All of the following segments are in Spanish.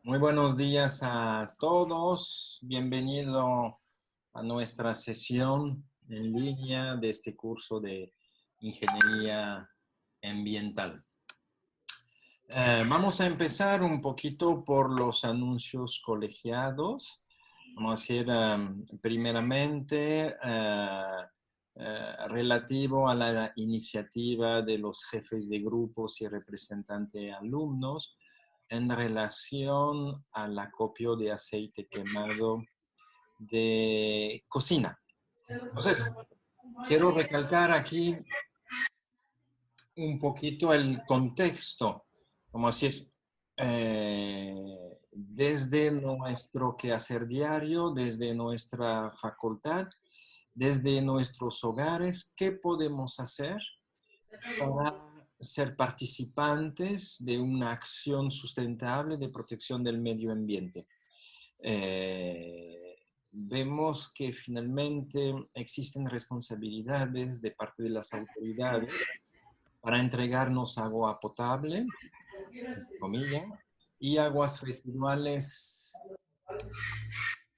Muy buenos días a todos. Bienvenido a nuestra sesión en línea de este curso de Ingeniería Ambiental. Vamos a empezar un poquito por los anuncios colegiados. Vamos a decir, primeramente, relativo a la iniciativa de los jefes de grupos y representantes de alumnos en relación al acopio de aceite quemado de cocina. Entonces, quiero recalcar aquí un poquito el contexto, como decir, desde nuestro quehacer diario, desde nuestra facultad, desde nuestros hogares, ¿qué podemos hacer para ser participantes de una acción sustentable de protección del medio ambiente? Vemos que finalmente existen responsabilidades de parte de las autoridades para entregarnos agua potable, entre comillas, y aguas residuales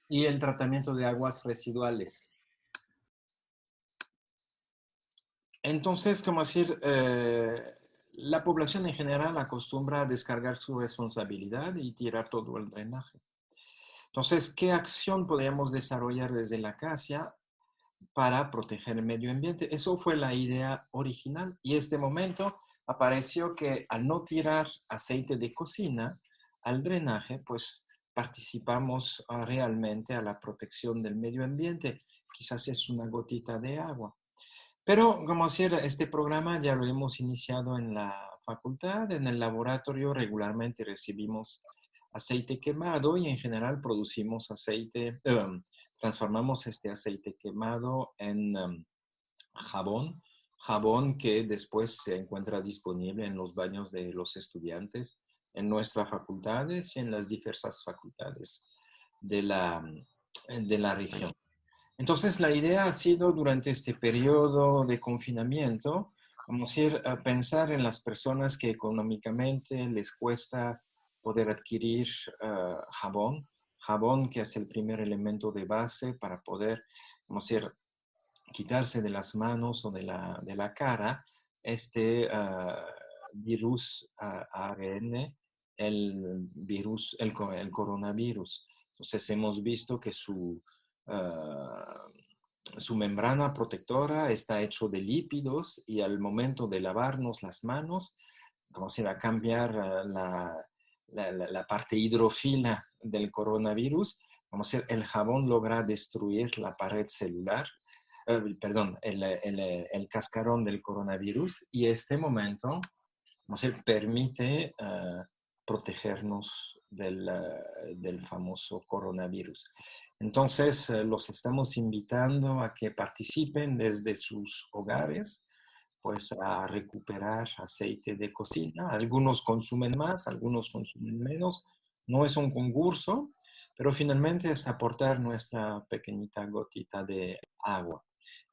y el tratamiento de aguas residuales. Entonces, como decir, la población en general acostumbra a descargar su responsabilidad y tirar todo el drenaje. Entonces, ¿qué acción podríamos desarrollar desde la casa para proteger el medio ambiente? Eso fue la idea original y en este momento apareció que al no tirar aceite de cocina al drenaje, pues participamos realmente a la protección del medio ambiente. Quizás es una gotita de agua. Pero como si este programa ya lo hemos iniciado en la facultad, en el laboratorio regularmente recibimos aceite quemado y en general producimos aceite, transformamos este aceite quemado en jabón, jabón que después se encuentra disponible en los baños de los estudiantes en nuestras facultades y en las diversas facultades de la región. Entonces, la idea ha sido durante este periodo de confinamiento, vamos a ir a pensar en las personas que económicamente les cuesta poder adquirir jabón, jabón que es el primer elemento de base para poder, vamos a ir, quitarse de las manos o de la cara este virus ARN, el virus, el coronavirus. Entonces hemos visto que su membrana protectora está hecho de lípidos y al momento de lavarnos las manos, como se va a cambiar la parte hidrofila del coronavirus, como si el jabón logra destruir la pared celular, perdón, el cascarón del coronavirus y este momento, como se permite protegernos del famoso coronavirus. Entonces, los estamos invitando a que participen desde sus hogares, pues a recuperar aceite de cocina. Algunos consumen más, algunos consumen menos. No es un concurso, pero finalmente es aportar nuestra pequeñita gotita de agua.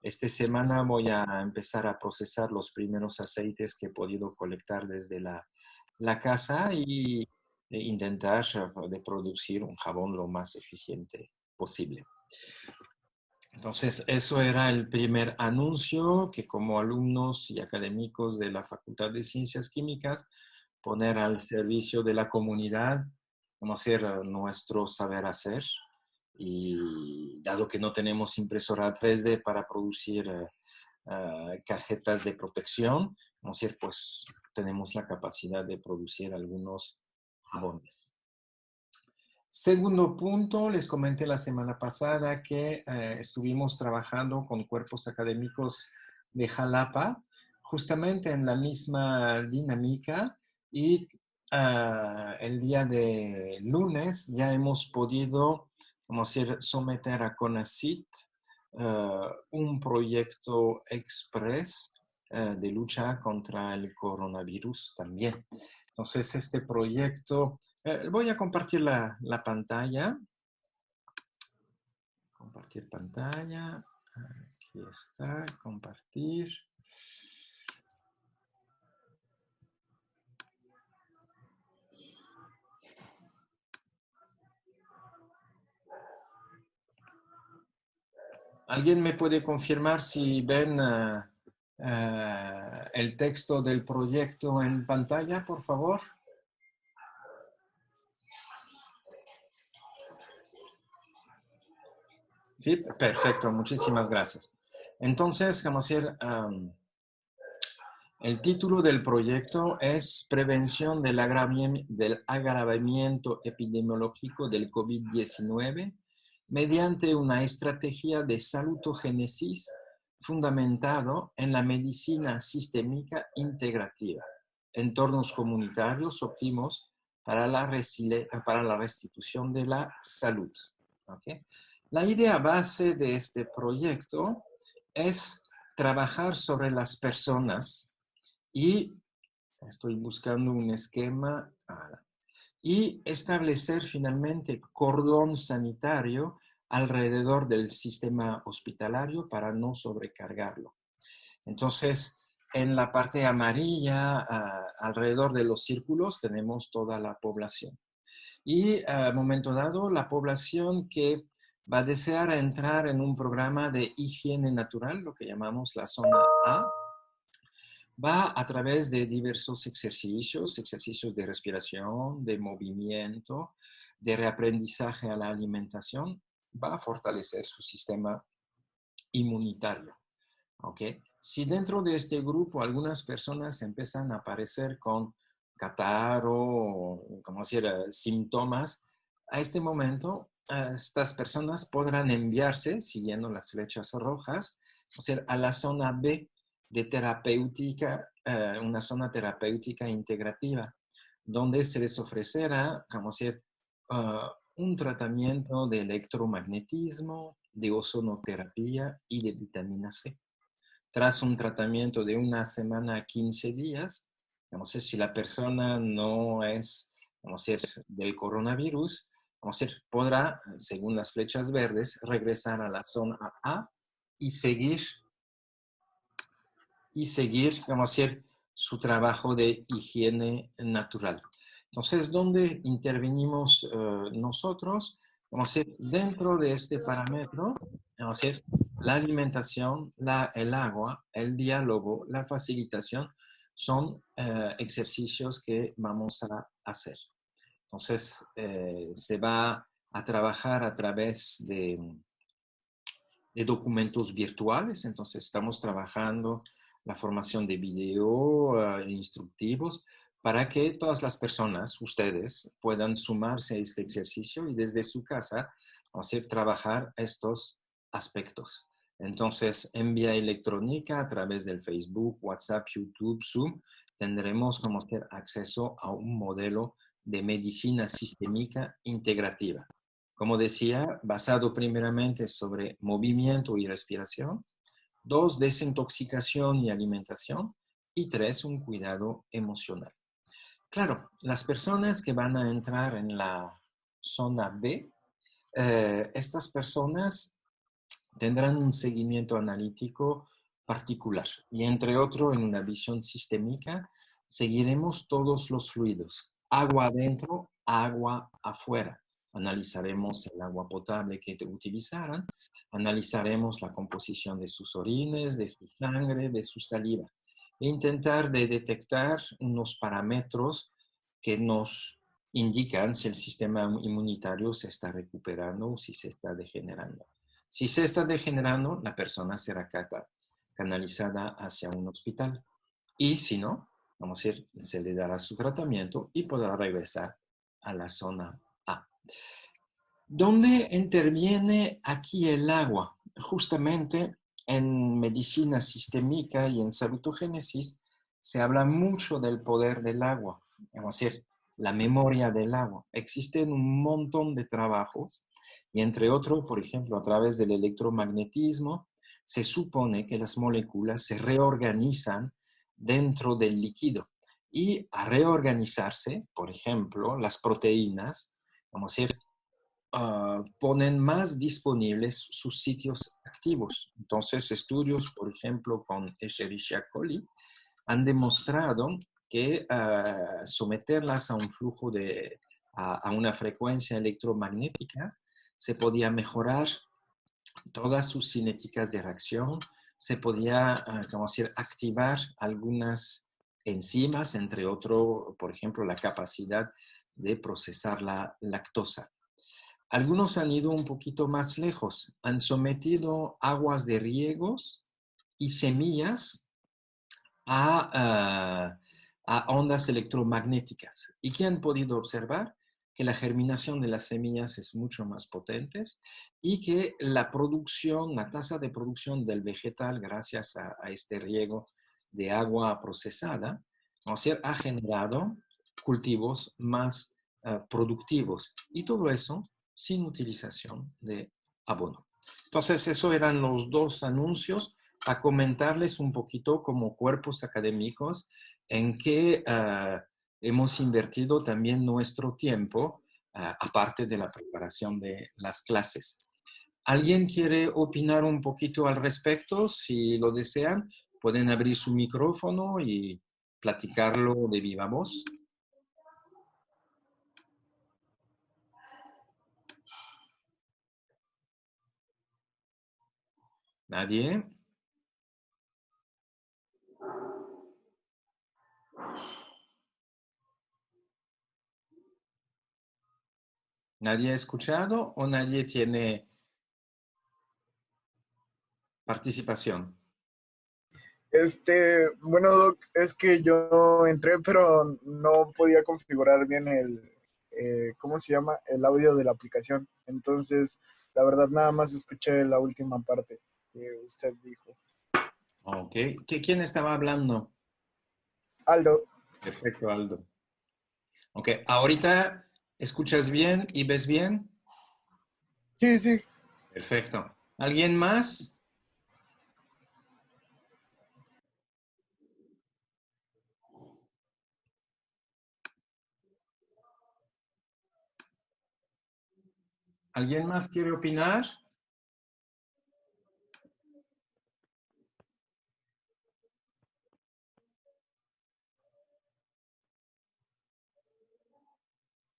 Esta semana voy a empezar a procesar los primeros aceites que he podido colectar desde la casa e intentar de producir un jabón lo más eficiente posible. Entonces, eso era el primer anuncio que como alumnos y académicos de la Facultad de Ciencias Químicas, poner al servicio de la comunidad, conocer nuestro saber hacer. Y dado que no tenemos impresora 3D para producir cajetas de protección, pues tenemos la capacidad de producir algunos jabones. Segundo punto, les comenté la semana pasada que estuvimos trabajando con cuerpos académicos de Jalapa, justamente en la misma dinámica y el día de lunes ya hemos podido, como decir, someter a CONACYT un proyecto express de lucha contra el coronavirus también. Entonces, este proyecto, voy a compartir la pantalla. Compartir pantalla. Aquí está, compartir. ¿Alguien me puede confirmar si ven el texto del proyecto en pantalla, por favor? Sí, perfecto, muchísimas gracias. Entonces, vamos a ir, el título del proyecto es Prevención del agravamiento epidemiológico del COVID-19 mediante una estrategia de salutogénesis fundamentado en la medicina sistémica integrativa, entornos comunitarios óptimos para para la restitución de la salud. ¿Okay? La idea base de este proyecto es trabajar sobre las personas y estoy buscando un esquema y establecer finalmente cordón sanitario alrededor del sistema hospitalario para no sobrecargarlo. Entonces, en la parte amarilla, alrededor de los círculos, tenemos toda la población. Y a momento dado, la población que va a desear entrar en un programa de higiene natural, lo que llamamos la zona A, va a través de diversos ejercicios, ejercicios de respiración, de movimiento, de reaprendizaje a la alimentación, va a fortalecer su sistema inmunitario. ¿Okay? Si dentro de este grupo algunas personas empiezan a aparecer con catarro, como decir, síntomas, a este momento estas personas podrán enviarse, siguiendo las flechas rojas, o sea, a la zona B de terapéutica, una zona terapéutica integrativa, donde se les ofrecerá, como decir, un tratamiento de electromagnetismo, de ozonoterapia y de vitamina C. Tras un tratamiento de una semana a 15 días, no sé si la persona no es, vamos a decir, del coronavirus, vamos a decir, podrá, según las flechas verdes, regresar a la zona A y vamos a decir, su trabajo de higiene natural. Entonces, ¿dónde intervenimos nosotros? Vamos a decir, dentro de este parámetro, vamos a decir, la alimentación, el agua, el diálogo, la facilitación, son ejercicios que vamos a hacer. Entonces, se va a trabajar a través de documentos virtuales, entonces estamos trabajando la formación de video instructivos para que todas las personas, ustedes, puedan sumarse a este ejercicio y desde su casa hacer trabajar estos aspectos. Entonces, en vía electrónica, a través del Facebook, WhatsApp, YouTube, Zoom, tendremos como acceso a un modelo de medicina sistémica integrativa. Como decía, basado primeramente sobre movimiento y respiración. 2, desintoxicación y alimentación. Y 3, un cuidado emocional. Claro, las personas que van a entrar en la zona B, estas personas tendrán un seguimiento analítico particular y entre otro en una visión sistémica seguiremos todos los fluidos, agua adentro, agua afuera. Analizaremos el agua potable que utilizaran, analizaremos la composición de sus orines, de su sangre, de su saliva e intentar de detectar unos parámetros que nos indican si el sistema inmunitario se está recuperando o si se está degenerando. Si se está degenerando, la persona será canalizada hacia un hospital. Y si no, vamos a decir, se le dará su tratamiento y podrá regresar a la zona A. ¿Dónde interviene aquí el agua? Justamente en medicina sistémica y en salutogénesis se habla mucho del poder del agua, vamos a decir, la memoria del agua. Existen un montón de trabajos y entre otros, por ejemplo, a través del electromagnetismo, se supone que las moléculas se reorganizan dentro del líquido y a reorganizarse, por ejemplo, las proteínas, vamos a decir, ponen más disponibles sus sitios activos. Entonces, estudios, por ejemplo, con Escherichia coli, han demostrado que someterlas a un flujo a una frecuencia electromagnética se podía mejorar todas sus cinéticas de reacción, se podía, como decir, activar algunas enzimas, entre otros, por ejemplo, la capacidad de procesar la lactosa. Algunos han ido un poquito más lejos, han sometido aguas de riegos y semillas a ondas electromagnéticas. ¿Y qué han podido observar? Que la germinación de las semillas es mucho más potente y que la producción, la tasa de producción del vegetal, gracias a este riego de agua procesada, o sea, ha generado cultivos más productivos. Y todo eso sin utilización de abono. Entonces, esos eran los dos anuncios a comentarles un poquito como cuerpos académicos en que hemos invertido también nuestro tiempo, aparte de la preparación de las clases. ¿Alguien quiere opinar un poquito al respecto? Si lo desean, pueden abrir su micrófono y platicarlo de viva voz. ¿Nadie? ¿Nadie ha escuchado o nadie tiene participación? Bueno, Doc, es que yo entré, pero no podía configurar bien ¿cómo se llama? El audio de la aplicación. Entonces, la verdad, nada más escuché la última parte que usted dijo. Ok. ¿Quién estaba hablando? Aldo, Perfecto, Aldo. Ok, ahorita escuchas bien y ves bien. sí, sí, Perfecto. ¿Alguien más? ¿Alguien más quiere opinar?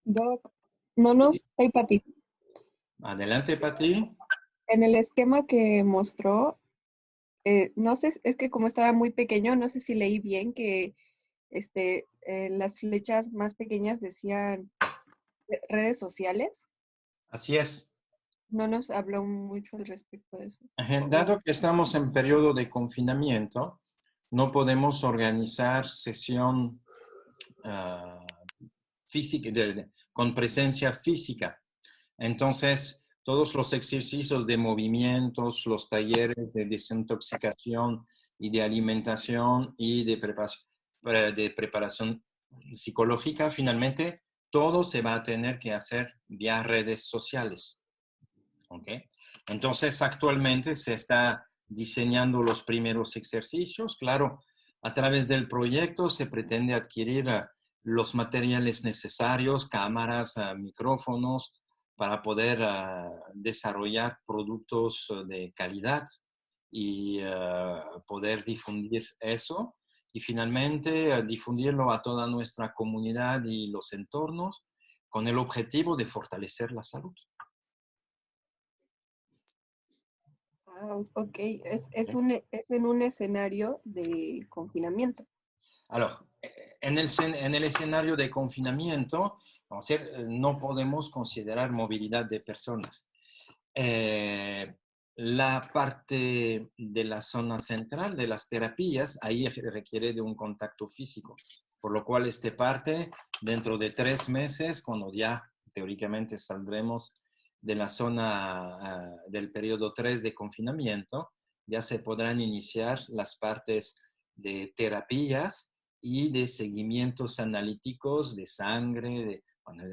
Doc, no nos, soy Pati. Adelante, Pati. En el esquema que mostró, no sé, es que como estaba muy pequeño, no sé si leí bien que las flechas más pequeñas decían redes sociales. Así es. No nos habló mucho al respecto de eso. Dado que estamos en periodo de confinamiento, no podemos organizar sesión física, con presencia física. Entonces, todos los ejercicios de movimientos, los talleres de desintoxicación y de alimentación y de preparación psicológica, finalmente, todo se va a tener que hacer vía redes sociales. ¿Ok? Entonces, actualmente se está diseñando los primeros ejercicios. Claro, a través del proyecto se pretende adquirir los materiales necesarios, cámaras, micrófonos, para poder desarrollar productos de calidad y poder difundir eso. Y finalmente difundirlo a toda nuestra comunidad y los entornos con el objetivo de fortalecer la salud. Ah, ok, es en un escenario de confinamiento. Alors, en el escenario de confinamiento, vamos a decir, no podemos considerar movilidad de personas. La parte de la zona central de las terapias, ahí requiere de un contacto físico, por lo cual esta parte, dentro de 3 meses, cuando ya teóricamente saldremos de la zona del periodo 3 de confinamiento, ya se podrán iniciar las partes de terapias y de seguimientos analíticos de sangre, bueno,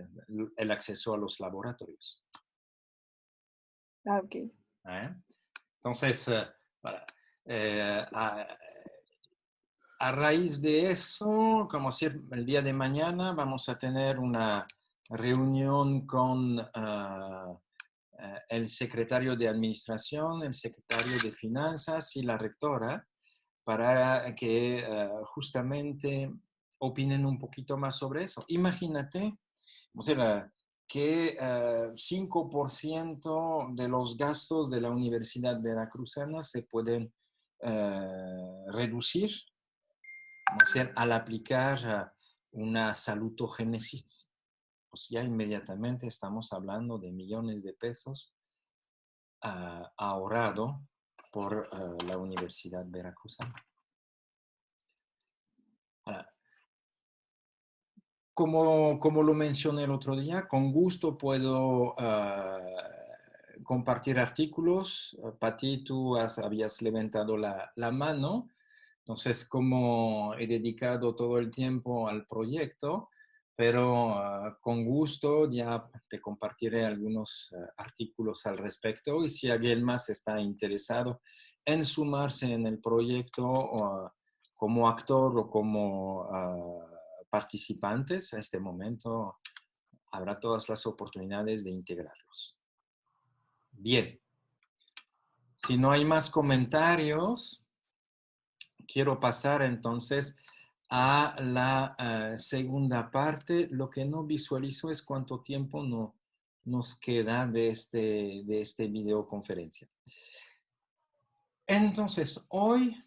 el acceso a los laboratorios. Ah, ok. Entonces, a raíz de eso, como siempre, el día de mañana vamos a tener una reunión con el secretario de Administración, el secretario de Finanzas y la rectora para que justamente opinen un poquito más sobre eso. Imagínate, o sea, que 5% de los gastos de la Universidad Veracruzana se pueden reducir, al aplicar una salutogénesis. Pues ya inmediatamente estamos hablando de millones de pesos ahorrado por la Universidad Veracruzana. Como lo mencioné el otro día, con gusto puedo compartir artículos. Pati, tú habías levantado la mano. Entonces, como he dedicado todo el tiempo al proyecto, pero con gusto ya te compartiré algunos artículos al respecto. Y si alguien más está interesado en sumarse en el proyecto como actor o como participantes, a este momento habrá todas las oportunidades de integrarlos. Bien. Si no hay más comentarios, quiero pasar entonces a la segunda parte. Lo que no visualizo es cuánto tiempo nos queda de este videoconferencia. Entonces, hoy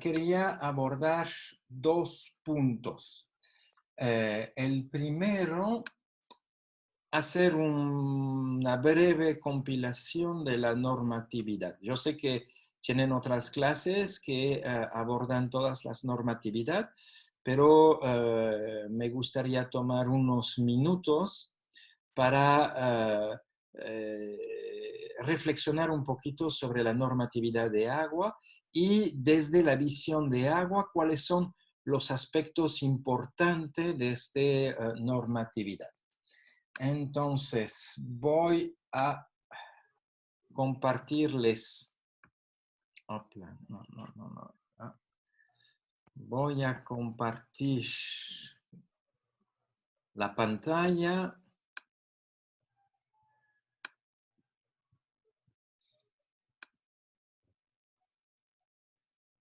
quería abordar 2 puntos. El primero, hacer una breve compilación de la normatividad. Yo sé que tienen otras clases que abordan todas las normatividades, pero me gustaría tomar unos minutos para reflexionar un poquito sobre la normatividad de agua y desde la visión de agua, cuáles son los aspectos importantes de esta normatividad. Entonces, voy a compartirles. Voy a compartir la pantalla.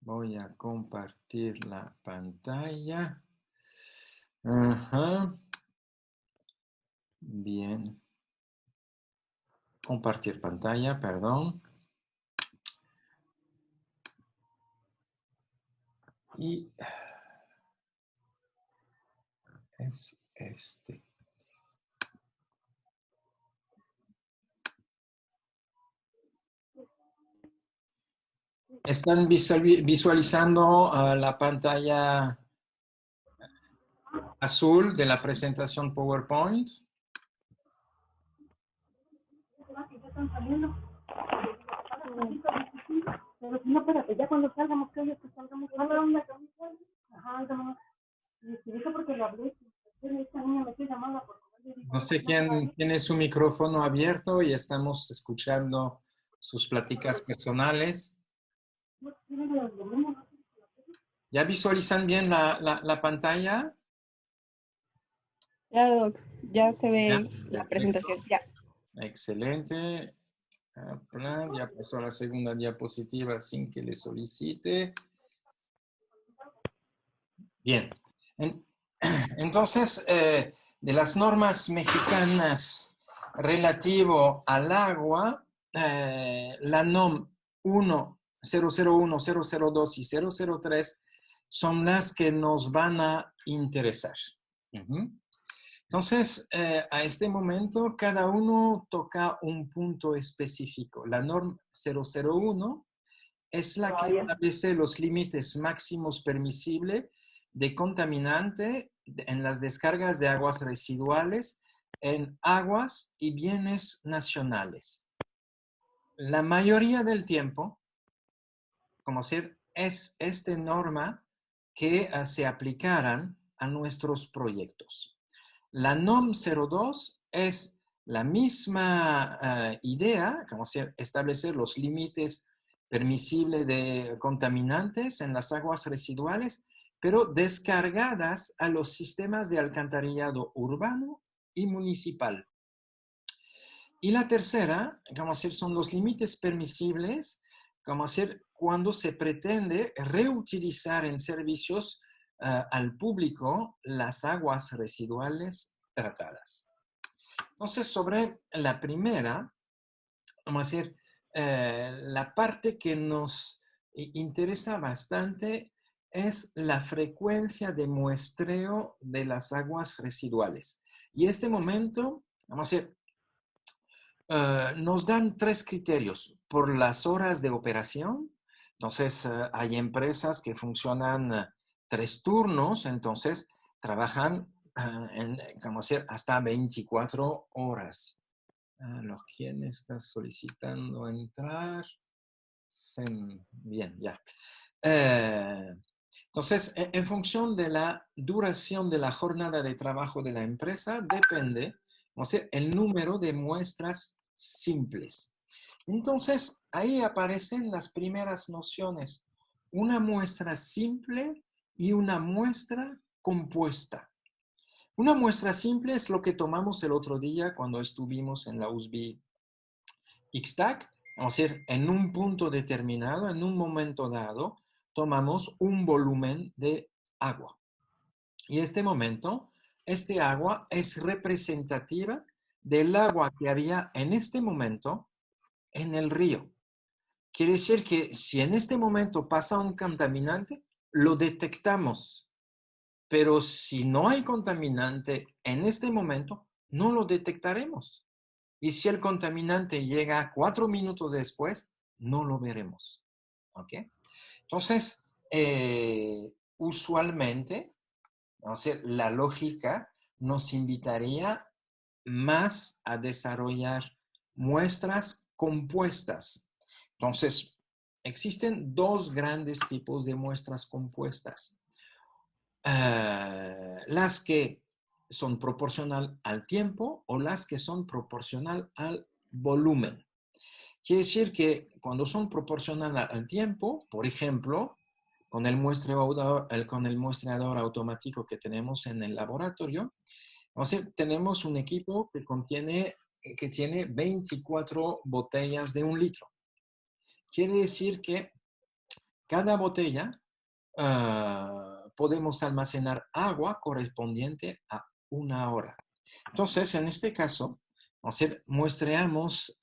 Voy a compartir la pantalla. Ajá. Bien. Compartir pantalla, perdón. Y es este. ¿Están visualizando la pantalla azul de la presentación PowerPoint? Pero si no, espérate, ya cuando salgamos, que ellos que salgamos, ajá, y porque lo hablé, esta niña me estoy llamando porque no sé quién tiene su micrófono abierto y estamos escuchando sus pláticas personales. ¿Ya visualizan bien la pantalla? Ya, Doc, ya se ve Ya, la perfecto. presentación. Ya. Excelente. Ya pasó a la segunda diapositiva sin que le solicite. Bien. Entonces, de las normas mexicanas relativo al agua, la NOM 1, 001, 002 y 003 son las que nos van a interesar. Entonces, a este momento, cada uno toca un punto específico. La norma 001 es la que establece los límites máximos permisibles de contaminante en las descargas de aguas residuales en aguas y bienes nacionales. La mayoría del tiempo, como decir, es esta norma que se aplicarán a nuestros proyectos. La NOM 02 es la misma idea, como decir, establecer los límites permisibles de contaminantes en las aguas residuales, pero descargadas a los sistemas de alcantarillado urbano y municipal. Y la tercera, como decir, son los límites permisibles, como decir, cuando se pretende reutilizar en servicios al público las aguas residuales tratadas. Entonces, sobre la primera, vamos a decir, la parte que nos interesa bastante es la frecuencia de muestreo de las aguas residuales. Y en este momento, vamos a decir, nos dan 3 criterios por las horas de operación. Entonces, hay empresas que funcionan 3 turnos, entonces trabajan como decir, hasta 24 horas. ¿Quién está solicitando entrar? Bien, ya. Entonces, en función de la duración de la jornada de trabajo de la empresa, depende, o sea, el número de muestras simples. Entonces, ahí aparecen las primeras nociones. Una muestra simple y una muestra compuesta. Una muestra simple es lo que tomamos el otro día cuando estuvimos en la USB Ixtac. Vamos a decir, en un punto determinado, en un momento dado, tomamos un volumen de agua. Y este momento, este agua es representativa del agua que había en este momento en el río. Quiere decir que si en este momento pasa un contaminante, lo detectamos. Pero si no hay contaminante en este momento, no lo detectaremos. Y si el contaminante llega 4 minutos después, no lo veremos. ¿Ok? Entonces, usualmente, o sea, la lógica nos invitaría más a desarrollar muestras compuestas. Entonces, existen 2 grandes tipos de muestras compuestas. Las que son proporcional al tiempo o las que son proporcional al volumen. Quiere decir que cuando son proporcional al tiempo, por ejemplo, con el muestreador automático que tenemos en el laboratorio, o sea, tenemos un equipo que tiene 24 botellas de 1 litro. Quiere decir que cada botella podemos almacenar agua correspondiente a 1 hora. Entonces, en este caso, vamos a decir, muestreamos,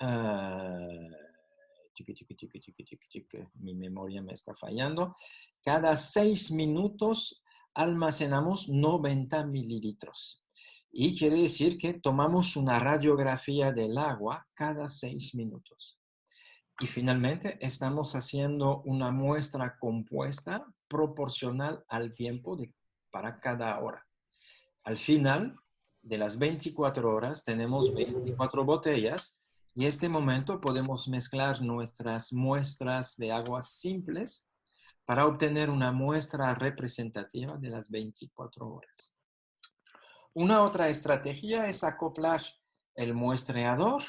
mi memoria me está fallando, cada 6 minutos almacenamos 90 mililitros. Y quiere decir que tomamos una radiografía del agua cada 6 minutos. Y finalmente estamos haciendo una muestra compuesta proporcional al tiempo para cada hora. Al final de las 24 horas tenemos 24 botellas y en este momento podemos mezclar nuestras muestras de aguas simples para obtener una muestra representativa de las 24 horas. Una otra estrategia es acoplar el muestreador,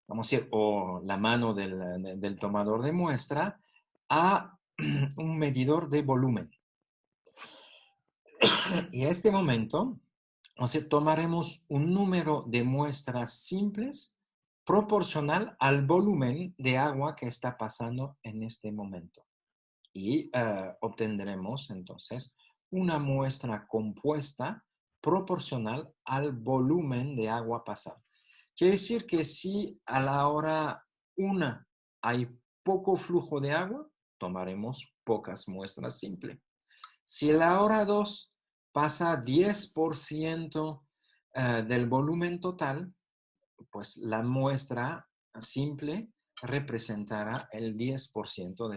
vamos a decir, o la mano del tomador de muestra a un medidor de volumen. Y en este momento, o sea, tomaremos un número de muestras simples proporcional al volumen de agua que está pasando en este momento. Y obtendremos entonces una muestra compuesta proporcional al volumen de agua pasado. Quiere decir que si a la hora 1 hay poco flujo de agua, tomaremos pocas muestras simples. Si a la hora 2 pasa 10% del volumen total, pues la muestra simple representará el 10%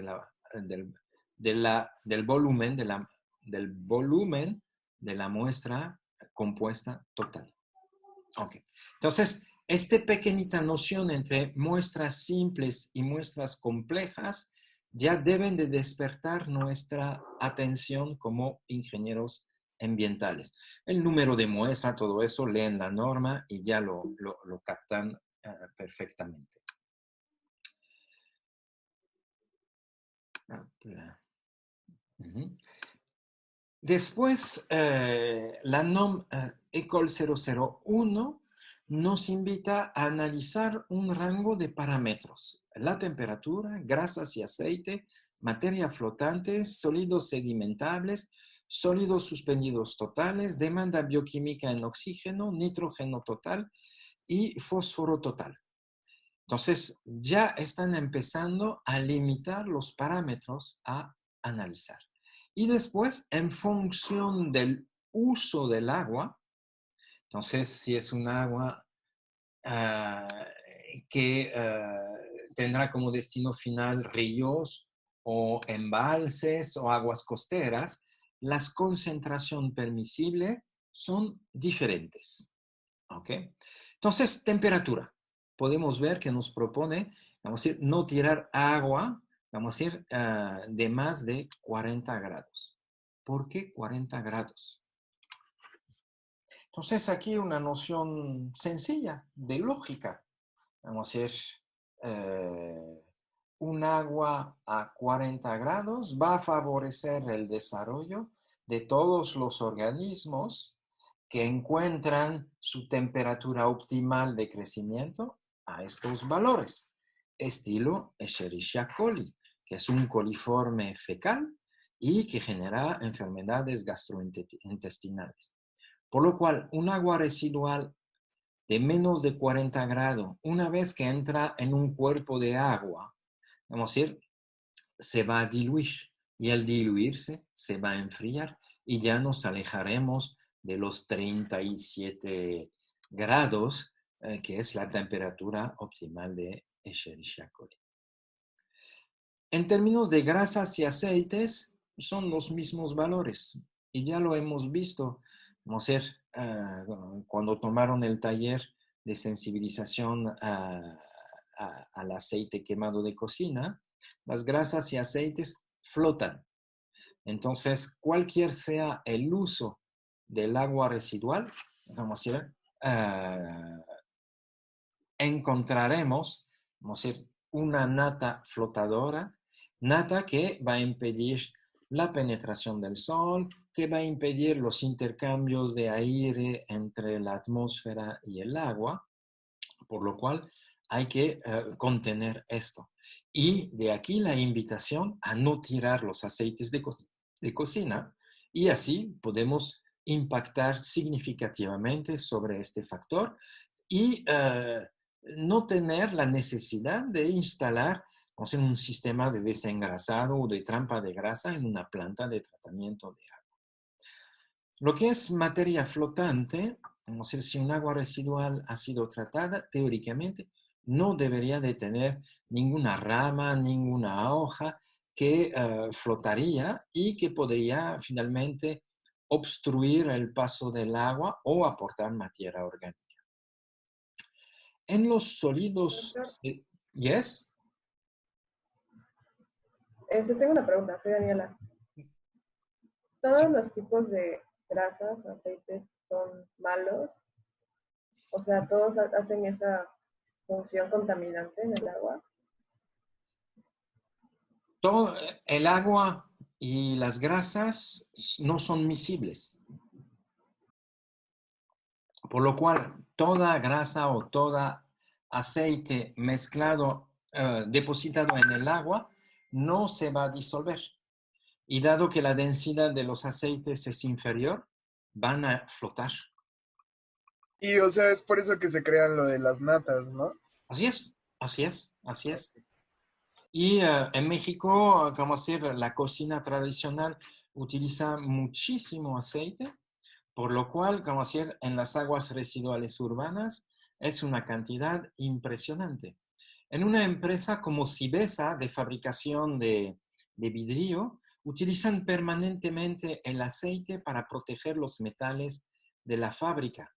del volumen de la muestra compuesta total. Ok. Entonces, esta pequeñita noción entre muestras simples y muestras complejas ya deben de despertar nuestra atención como ingenieros ambientales. El número de muestra, todo eso, leen la norma y ya lo captan perfectamente. Después, la NOM ECOL 001 nos invita a analizar un rango de parámetros: la temperatura, grasas y aceite, materia flotante, sólidos sedimentables, sólidos suspendidos totales, demanda bioquímica en oxígeno, nitrógeno total, y fósforo total. Entonces, ya están empezando a limitar los parámetros a analizar. Y después, en función del uso del agua, entonces, si es un agua que tendrá como destino final ríos o embalses o aguas costeras, las concentraciones permisibles son diferentes. ¿Ok? Entonces, temperatura. Podemos ver que nos propone, vamos a decir, no tirar agua, vamos a decir, de más de 40 grados. ¿Por qué 40 grados? Entonces, aquí una noción sencilla de lógica. Vamos a decir, un agua a 40 grados va a favorecer el desarrollo de todos los organismos que encuentran su temperatura optimal de crecimiento a estos valores, estilo Escherichia coli, que es un coliforme fecal y que genera enfermedades gastrointestinales. Por lo cual, un agua residual de menos de 40 grados, una vez que entra en un cuerpo de agua, vamos a decir, se va a diluir y al diluirse se va a enfriar y ya nos alejaremos de los 37 grados, que es la temperatura optimal de Escherichia coli. En términos de grasas y aceites, son los mismos valores y ya lo hemos visto, vamos a ver, cuando tomaron el taller de sensibilización al aceite quemado de cocina, las grasas y aceites flotan. Entonces, cualquier sea el uso del agua residual, vamos a ver, encontraremos, vamos a decir, una nata flotadora, nata que va a impedir la penetración del sol, que va a impedir los intercambios de aire entre la atmósfera y el agua, por lo cual hay que contener esto. Y de aquí la invitación a no tirar los aceites de cocina y así podemos impactar significativamente sobre este factor y no tener la necesidad de instalar un sistema de desengrasado o de trampa de grasa en una planta de tratamiento de agua. Lo que es materia flotante, vamos a decir, si un agua residual ha sido tratada, teóricamente no debería de tener ninguna rama, ninguna hoja que flotaría y que podría finalmente obstruir el paso del agua o aportar materia orgánica. En los sólidos... ¿Yes? Tengo una pregunta, soy Daniela. ¿Todos los tipos de grasas, aceites son malos? O sea, ¿todos hacen esa función contaminante en el agua? Todo el agua y las grasas no son miscibles. Por lo cual, toda grasa o todo aceite mezclado, depositado en el agua, no se va a disolver. Y dado que la densidad de los aceites es inferior, van a flotar. Y, o sea, es por eso que se crean lo de las natas, ¿no? Así es, así es, así es. Y en México, como decir, la cocina tradicional utiliza muchísimo aceite, por lo cual, como decir, en las aguas residuales urbanas es una cantidad impresionante. En una empresa como Cibesa de fabricación de vidrio, utilizan permanentemente el aceite para proteger los metales de la fábrica.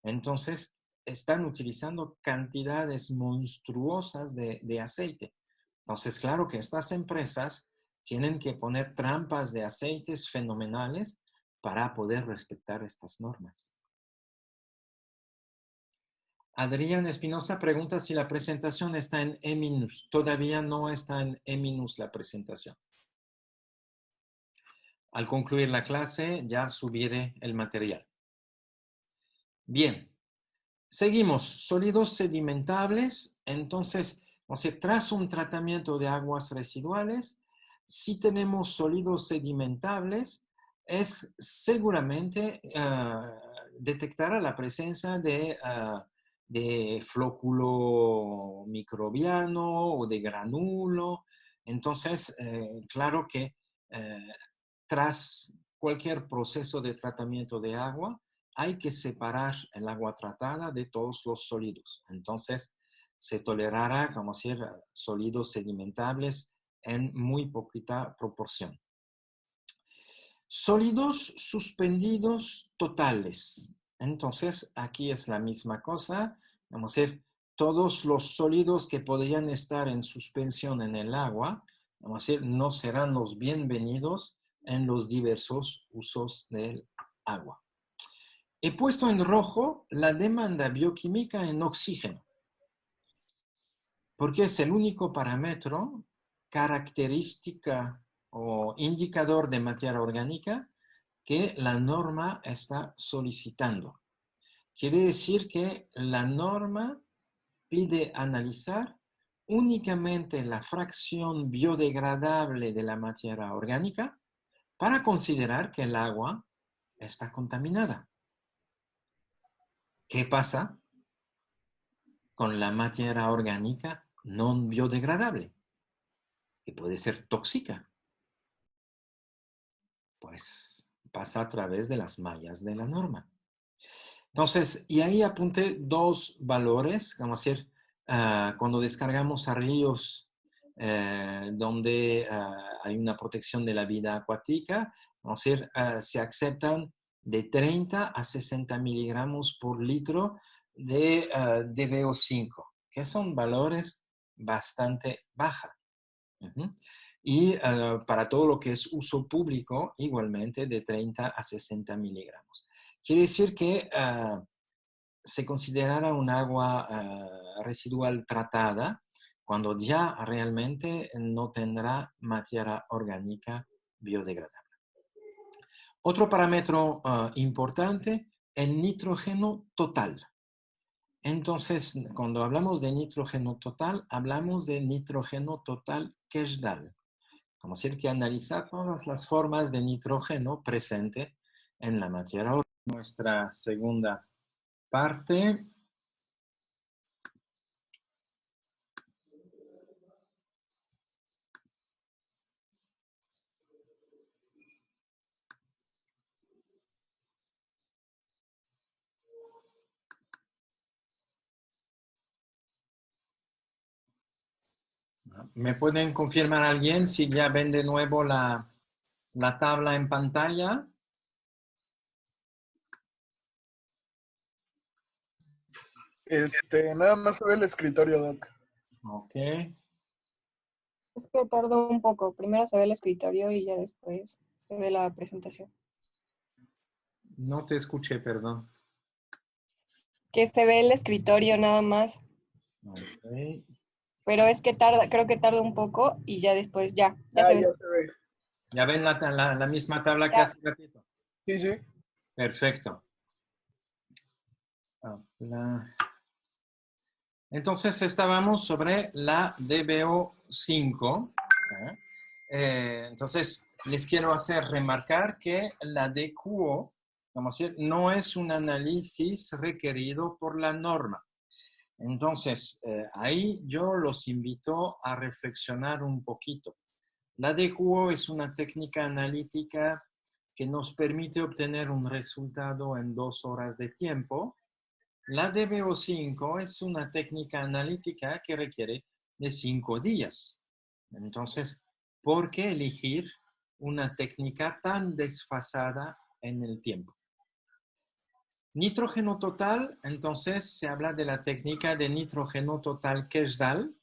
Entonces, están utilizando cantidades monstruosas de aceite. Entonces, claro que estas empresas tienen que poner trampas de aceites fenomenales para poder respetar estas normas. Adrián Espinosa pregunta si la presentación está en E-. Todavía no está en E- la presentación. Al concluir la clase ya subiré el material. Bien, seguimos. Sólidos sedimentables. Entonces, tras un tratamiento de aguas residuales, si tenemos sólidos sedimentables, es seguramente detectará la presencia de de flóculo microbiano o de granulo. Entonces, claro que tras cualquier proceso de tratamiento de agua, hay que separar el agua tratada de todos los sólidos. Entonces, se tolerará, como decir, sólidos sedimentables en muy poquita proporción. Sólidos suspendidos totales. Entonces, aquí es la misma cosa. Vamos a decir, todos los sólidos que podrían estar en suspensión en el agua, vamos a decir, no serán los bienvenidos en los diversos usos del agua. He puesto en rojo la demanda bioquímica en oxígeno, porque es el único parámetro, característica o indicador de materia orgánica que la norma está solicitando. Quiere decir que la norma pide analizar únicamente la fracción biodegradable de la materia orgánica para considerar que el agua está contaminada. ¿Qué pasa con la materia orgánica no biodegradable, que puede ser tóxica? Pues pasa a través de las mallas de la norma. Entonces, y ahí apunté dos valores, vamos a decir, cuando descargamos a ríos donde hay una protección de la vida acuática, vamos a decir, se aceptan de 30 a 60 miligramos por litro de DBO5, que son valores bastante bajos. Y para todo lo que es uso público, igualmente de 30 a 60 miligramos. Quiere decir que se considerará un agua residual tratada cuando ya realmente no tendrá materia orgánica biodegradable. Otro parámetro importante, el nitrógeno total. Entonces, cuando hablamos de nitrógeno total, hablamos de nitrógeno total Keshdal. Como decir que analiza todas las formas de nitrógeno presente en la materia orgánica. Nuestra segunda parte. ¿Me pueden confirmar alguien si ya ven de nuevo la tabla en pantalla? Nada más se ve el escritorio, Doc. Ok. Es que tardó un poco. Primero se ve el escritorio y ya después se ve la presentación. No te escuché, perdón. Que se ve el escritorio nada más. Ok. Pero es que tarda, creo que tarda un poco y ya después ya se ve. Ya se ve. ¿Ya ven la misma tabla que hace ratito? Sí, sí. Perfecto. Entonces estábamos sobre la DBO5. Entonces les quiero hacer remarcar que la DQO, vamos a decir, no es un análisis requerido por la norma. Entonces ahí yo los invito a reflexionar un poquito. La DQO es una técnica analítica que nos permite obtener un resultado en 2 horas de tiempo. La DBO5 es una técnica analítica que requiere de 5 días. Entonces, ¿por qué elegir una técnica tan desfasada en el tiempo? Nitrógeno total, entonces se habla de la técnica de nitrógeno total Keshdal,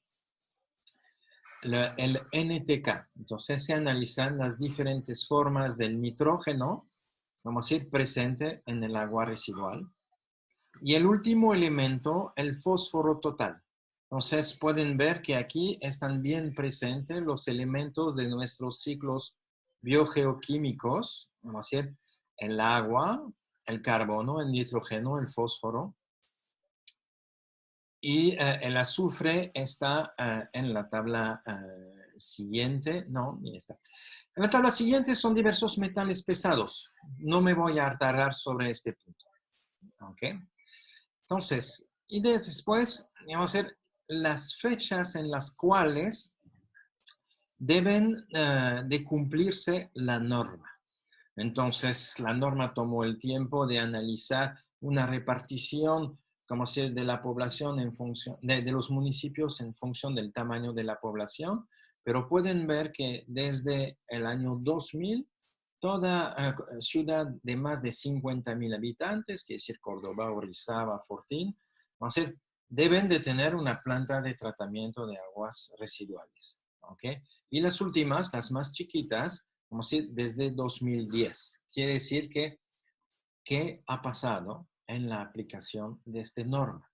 el NTK. Entonces se analizan las diferentes formas del nitrógeno, vamos a decir, presente en el agua residual. Y el último elemento, el fósforo total. Entonces pueden ver que aquí están bien presentes los elementos de nuestros ciclos biogeoquímicos, vamos a decir, el agua, el carbono, el nitrógeno, el fósforo. Y el azufre está en la tabla siguiente. No, ni está. En la tabla siguiente son diversos metales pesados. No me voy a tardar sobre este punto. ¿Ok? Entonces, Y después, vamos a ver las fechas en las cuales deben de cumplirse la norma. Entonces, la norma tomó el tiempo de analizar una repartición, como si de la población en función, de los municipios en función del tamaño de la población, pero pueden ver que desde el año 2000, toda ciudad de más de 50.000 habitantes, que es decir, Córdoba, Orizaba, Fortín, vamos a decir, deben de tener una planta de tratamiento de aguas residuales. ¿Ok? Y las últimas, las más chiquitas, como si desde 2010. Quiere decir que, ¿qué ha pasado en la aplicación de esta norma?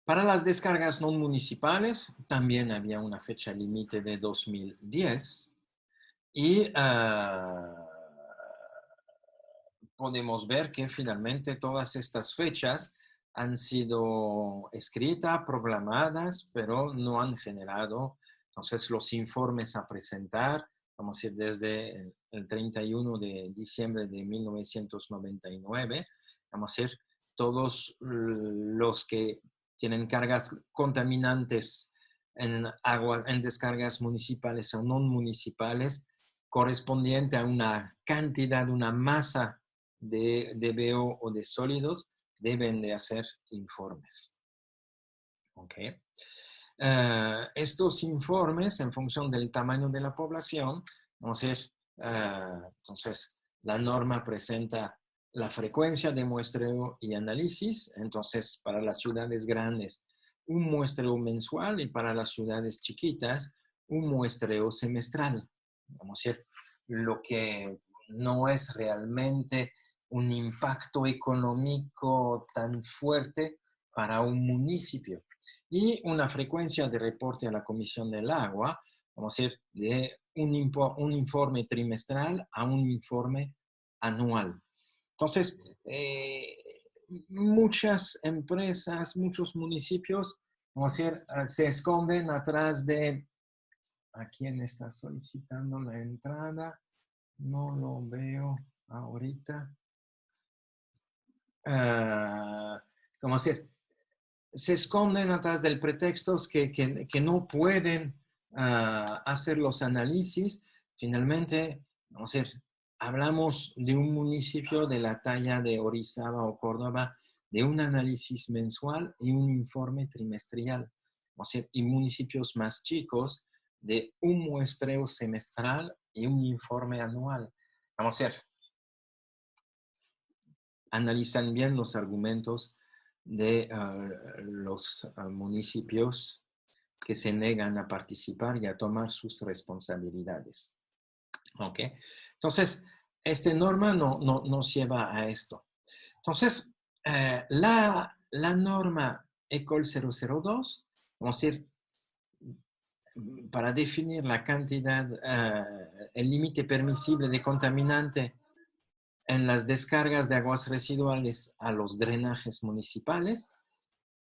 Para las descargas no municipales, también había una fecha límite de 2010 y podemos ver que finalmente todas estas fechas han sido escritas, programadas, pero no han generado, entonces, los informes a presentar, vamos a decir, desde el 31 de diciembre de 1999, vamos a decir, todos los que tienen cargas contaminantes en agua, en descargas municipales o no municipales, correspondiente a una cantidad, una masa de BO o de sólidos, deben de hacer informes. ¿Ok? Estos informes, en función del tamaño de la población, vamos a ver, entonces, la norma presenta la frecuencia de muestreo y análisis. Entonces, para las ciudades grandes, un muestreo mensual, y para las ciudades chiquitas, un muestreo semestral. Vamos a ver, lo que no es realmente un impacto económico tan fuerte para un municipio. Y una frecuencia de reporte a la Comisión del Agua, vamos a decir, de un informe trimestral a un informe anual. Entonces, muchas empresas, muchos municipios, vamos a decir, se esconden atrás de ¿a quién está solicitando la entrada? No lo veo ahorita. ¿Cómo decir? Se esconden atrás del pretexto que no pueden hacer los análisis. Finalmente, vamos a decir, hablamos de un municipio de la talla de Orizaba o Córdoba, de un análisis mensual y un informe trimestral. Vamos a decir, y municipios más chicos de un muestreo semestral y un informe anual. Vamos a ver, analizan bien los argumentos de los municipios que se negan a participar y a tomar sus responsabilidades. ¿Ok? Entonces, esta norma nos lleva a esto. Entonces, la norma ECOL 002, vamos a decir, para definir la cantidad, el límite permisible de contaminante en las descargas de aguas residuales a los drenajes municipales,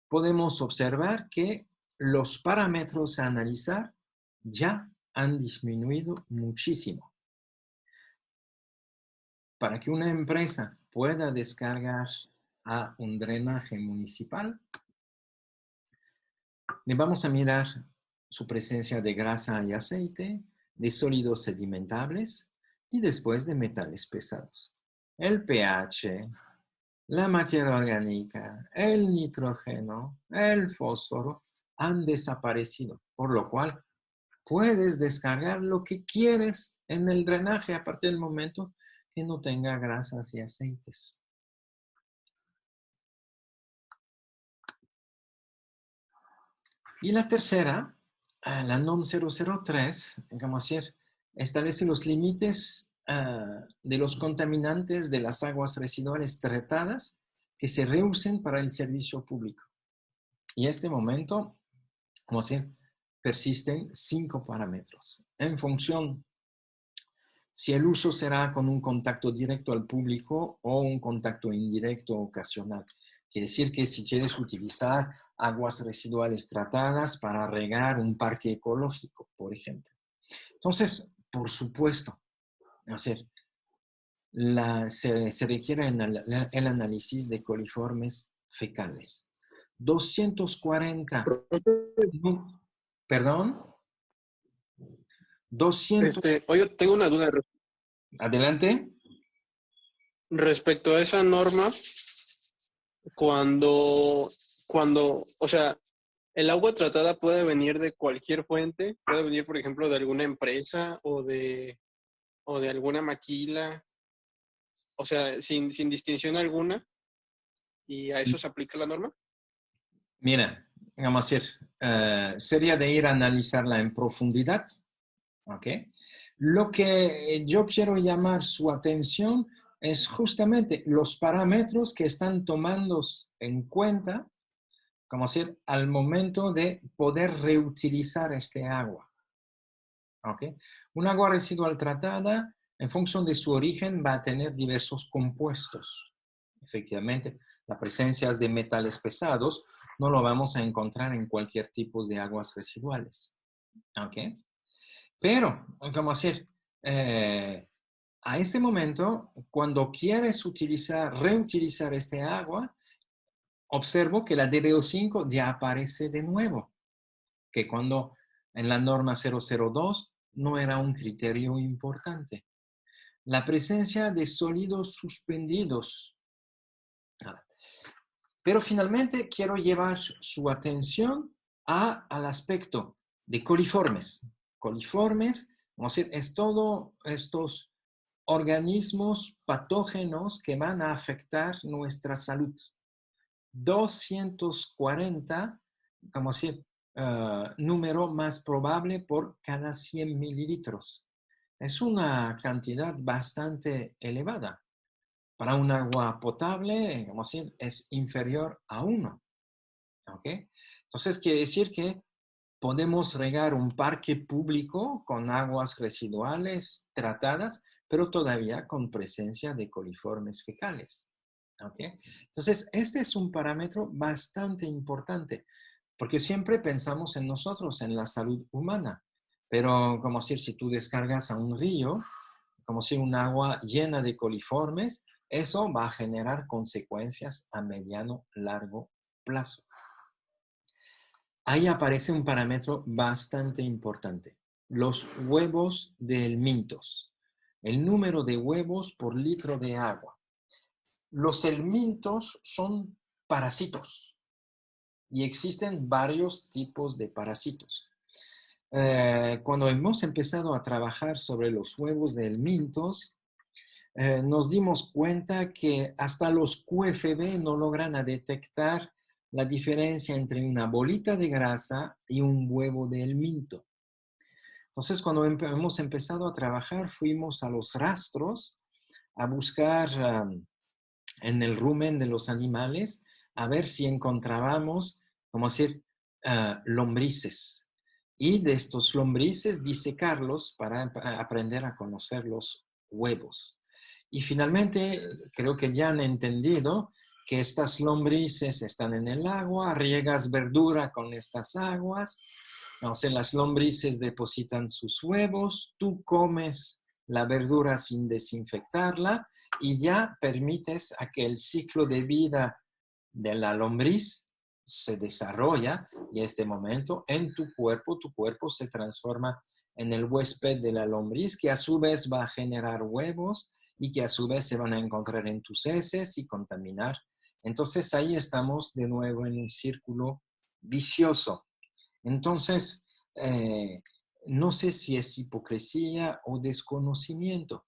podemos observar que los parámetros a analizar ya han disminuido muchísimo. Para que una empresa pueda descargar a un drenaje municipal, le vamos a mirar su presencia de grasa y aceite, de sólidos sedimentables y después de metales pesados. El pH, la materia orgánica, el nitrógeno, el fósforo han desaparecido, por lo cual puedes descargar lo que quieres en el drenaje a partir del momento que no tenga grasas y aceites. Y la tercera, la NOM 003, vamos a decir, establece los límites de los contaminantes de las aguas residuales tratadas que se reusen para el servicio público. Y en este momento, vamos a decir, persisten 5 parámetros. En función si el uso será con un contacto directo al público o un contacto indirecto ocasional. Quiere decir que si quieres utilizar aguas residuales tratadas para regar un parque ecológico, por ejemplo. Entonces, por supuesto, se requiere el análisis de coliformes fecales. 240. ¿Perdón? 200. Oye, tengo una duda Adelante. respecto a esa norma. Cuando, o sea, el agua tratada puede venir de cualquier fuente, puede venir, por ejemplo, de alguna empresa o de alguna maquila, o sea, sin distinción alguna, y a eso se aplica la norma. Mira, vamos a decir, sería de ir a analizarla en profundidad, ¿ok? Lo que yo quiero llamar su atención es justamente los parámetros que están tomando en cuenta, como decir, al momento de poder reutilizar este agua, ¿ok? Un agua residual tratada, en función de su origen, va a tener diversos compuestos. Efectivamente, la presencia de metales pesados no lo vamos a encontrar en cualquier tipo de aguas residuales. ¿Ok? Pero, como decir, a este momento, cuando quieres reutilizar este agua, observo que la DBO5 ya aparece de nuevo, que cuando en la norma 002 no era un criterio importante. La presencia de sólidos suspendidos. Pero finalmente quiero llevar su atención al aspecto de coliformes. Coliformes, vamos a decir, es todo estos organismos patógenos que van a afectar nuestra salud. 240, como decir, número más probable por cada 100 mililitros. Es una cantidad bastante elevada. Para un agua potable, vamos a decir, es inferior a 1. ¿Ok? Entonces, quiere decir que podemos regar un parque público con aguas residuales tratadas, pero todavía con presencia de coliformes fecales. ¿Ok? Entonces, este es un parámetro bastante importante, porque siempre pensamos en nosotros, en la salud humana. Pero, como decir, si tú descargas a un río, como si un agua llena de coliformes, eso va a generar consecuencias a mediano, largo plazo. Ahí aparece un parámetro bastante importante. Los huevos de helmintos. El número de huevos por litro de agua. Los helmintos son parásitos y existen varios tipos de parásitos. Cuando hemos empezado a trabajar sobre los huevos de helmintos, nos dimos cuenta que hasta los QFB no logran detectar la diferencia entre una bolita de grasa y un huevo de helminto. Entonces, cuando hemos empezado a trabajar, fuimos a los rastros a buscar en el rumen de los animales a ver si encontrábamos, como decir, lombrices. Y de estos lombrices disecarlos para aprender a conocer los huevos. Y finalmente, creo que ya han entendido que estas lombrices están en el agua, riegas verdura con estas aguas, entonces las lombrices depositan sus huevos, tú comes la verdura sin desinfectarla y ya permites a que el ciclo de vida de la lombriz se desarrolla y en este momento en tu cuerpo se transforma en el huésped de la lombriz que a su vez va a generar huevos y que a su vez se van a encontrar en tus heces y contaminar. Entonces ahí estamos de nuevo en un círculo vicioso. Entonces, no sé si es hipocresía o desconocimiento,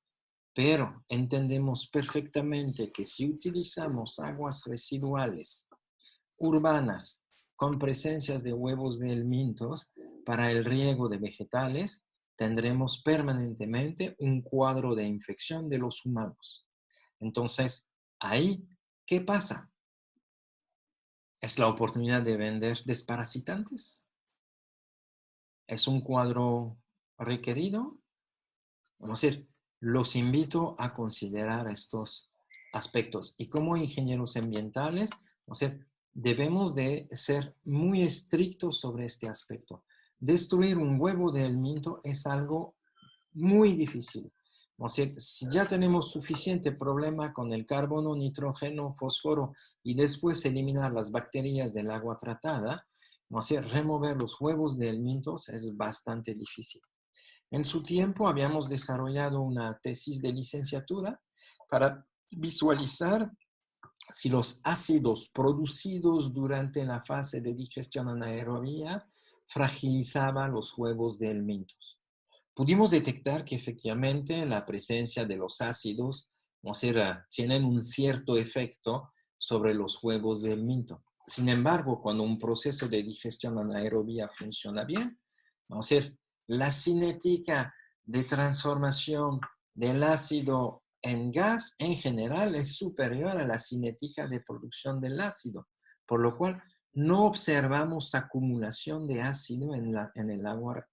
pero entendemos perfectamente que si utilizamos aguas residuales urbanas con presencias de huevos de helmintos para el riego de vegetales, tendremos permanentemente un cuadro de infección de los humanos. Entonces, ahí, ¿qué pasa? ¿Es la oportunidad de vender desparasitantes? ¿Es un cuadro requerido? Vamos a decir, los invito a considerar estos aspectos. Y como ingenieros ambientales, o sea, debemos de ser muy estrictos sobre este aspecto. Destruir un huevo de helminto es algo muy difícil. O sea, si ya tenemos suficiente problema con el carbono, nitrógeno, fósforo y después eliminar las bacterias del agua tratada, o sea, remover los huevos de helmintos es bastante difícil. En su tiempo habíamos desarrollado una tesis de licenciatura para visualizar si los ácidos producidos durante la fase de digestión anaerobia fragilizaban los huevos de helmintos. Pudimos detectar que efectivamente la presencia de los ácidos, o sea, tienen un cierto efecto sobre los huevos de helminto. Sin embargo, cuando un proceso de digestión anaerobia funciona bien, o sea, la cinética de transformación del ácido en gas en general es superior a la cinética de producción del ácido, por lo cual no observamos acumulación de ácido en el agua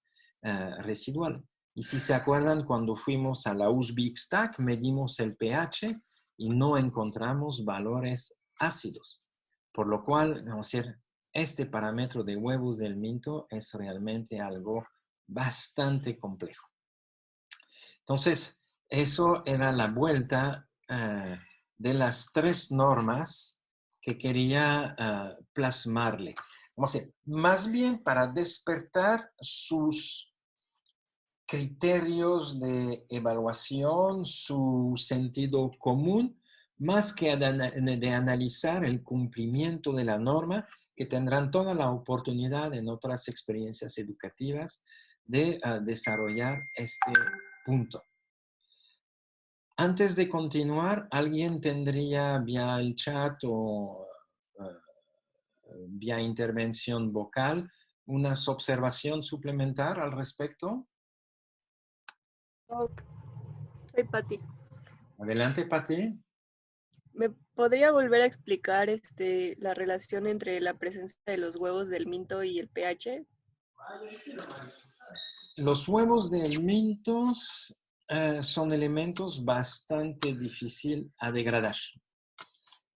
residual. Y si se acuerdan, cuando fuimos a la Uzbekistan, medimos el pH y no encontramos valores ácidos. Por lo cual, vamos a decir, este parámetro de huevos de helminto es realmente algo bastante complejo. Entonces, eso era la vuelta de las 3 normas que quería plasmarle. Vamos a decir, más bien para despertar sus criterios de evaluación, su sentido común, más que de analizar el cumplimiento de la norma, que tendrán toda la oportunidad en otras experiencias educativas de desarrollar este punto. Antes de continuar, ¿alguien tendría vía el chat o vía intervención vocal una observación suplementar al respecto? Ok, soy Patti. Adelante, Pati. ¿Me podría volver a explicar la relación entre la presencia de los huevos del minto y el pH? Los huevos de helmintos son elementos bastante difíciles a degradar.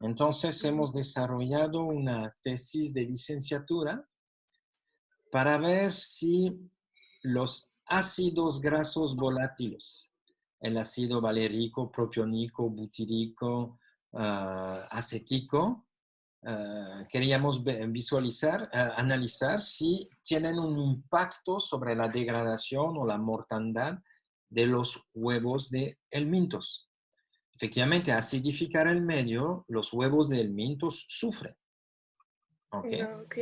Entonces hemos desarrollado una tesis de licenciatura para ver si los ácidos grasos volátiles, el ácido valérico, propiónico, butírico, acético, queríamos visualizar, analizar si tienen un impacto sobre la degradación o la mortandad de los huevos de helmintos. Efectivamente, acidificar el medio, los huevos de helmintos sufren. ¿Ok? No, ok.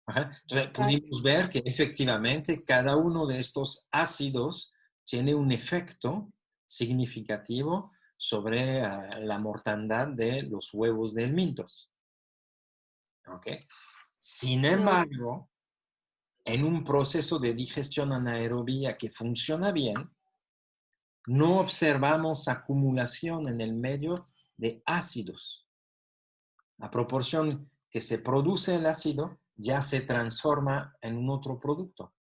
Ajá. Entonces, pudimos ver que efectivamente cada uno de estos ácidos tiene un efecto significativo sobre la mortandad de los huevos de helmintos. ¿Okay? Sin embargo, en un proceso de digestión anaerobia que funciona bien, no observamos acumulación en el medio de ácidos. A proporción que se produce el ácido, ya se transforma en un otro producto.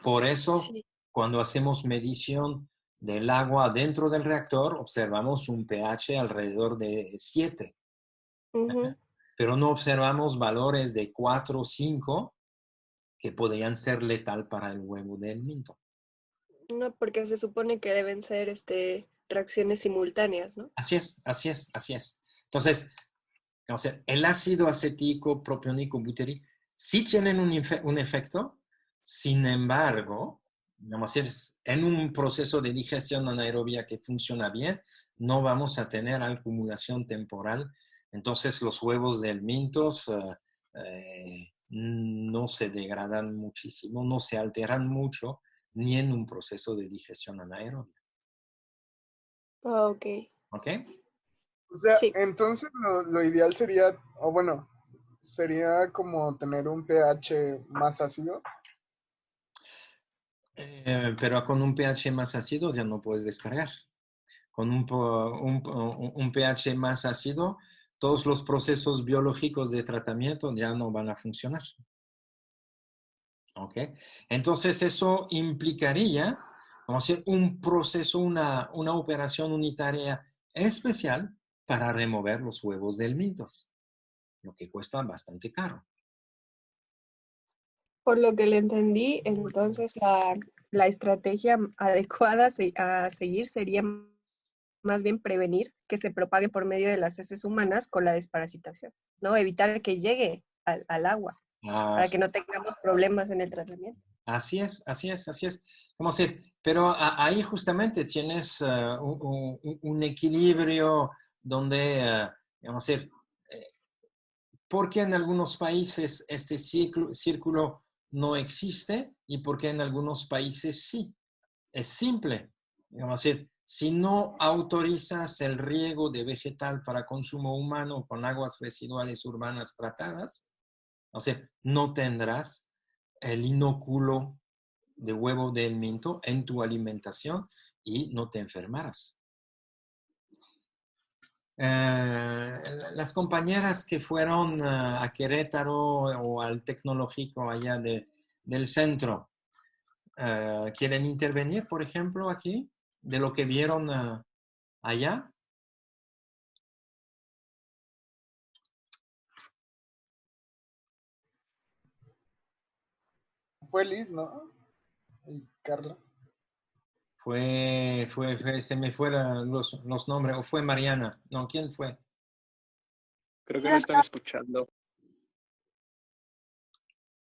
Por eso, Sí. cuando hacemos medición del agua dentro del reactor, observamos un pH alrededor de 7. Ujú. Pero no observamos valores de 4 o 5 que podrían ser letal para el huevo de helminto. No, porque se supone que deben ser reacciones simultáneas, ¿no? Así es, así es, así es. Entonces, el ácido acético, propiónico, butírico, sí tienen un efecto, sin embargo, vamos a decir, en un proceso de digestión anaerobia que funciona bien, no vamos a tener acumulación temporal. Entonces, los huevos de helmintos no se degradan muchísimo, no se alteran mucho, ni en un proceso de digestión anaerobia. Ah, ok. ¿Ok? O sea, Sí. entonces lo ideal sería, o bueno, sería como tener un pH más ácido. Pero con un pH más ácido ya no puedes descargar. Con un pH más ácido, todos los procesos biológicos de tratamiento ya no van a funcionar. ¿Ok? Entonces eso implicaría, vamos a hacer un proceso, una operación unitaria especial para remover los huevos de helmintos, lo que cuesta bastante caro. Por lo que le entendí, entonces la estrategia adecuada a seguir sería más bien prevenir que se propague por medio de las heces humanas con la desparasitación, ¿no? Evitar que llegue al agua para que Así, no tengamos problemas en el tratamiento. así es, así es, así es. Como decir, pero ahí justamente tienes un equilibrio donde, vamos a decir, eh, ¿por qué en algunos países este círculo no existe y por qué en algunos países sí? Es simple. Digamos, es decir, si no autorizas el riego de vegetal para consumo humano con aguas residuales urbanas tratadas, o sea, no tendrás el inóculo de huevo del minto en tu alimentación y no te enfermarás. Las compañeras que fueron a Querétaro o al tecnológico allá del centro, ¿quieren intervenir, por ejemplo, aquí, de lo que vieron allá? Fue Liz, ¿no? Y Carla. Se me fueron los nombres, o fue Mariana, no, ¿quién fue? Creo que no están escuchando.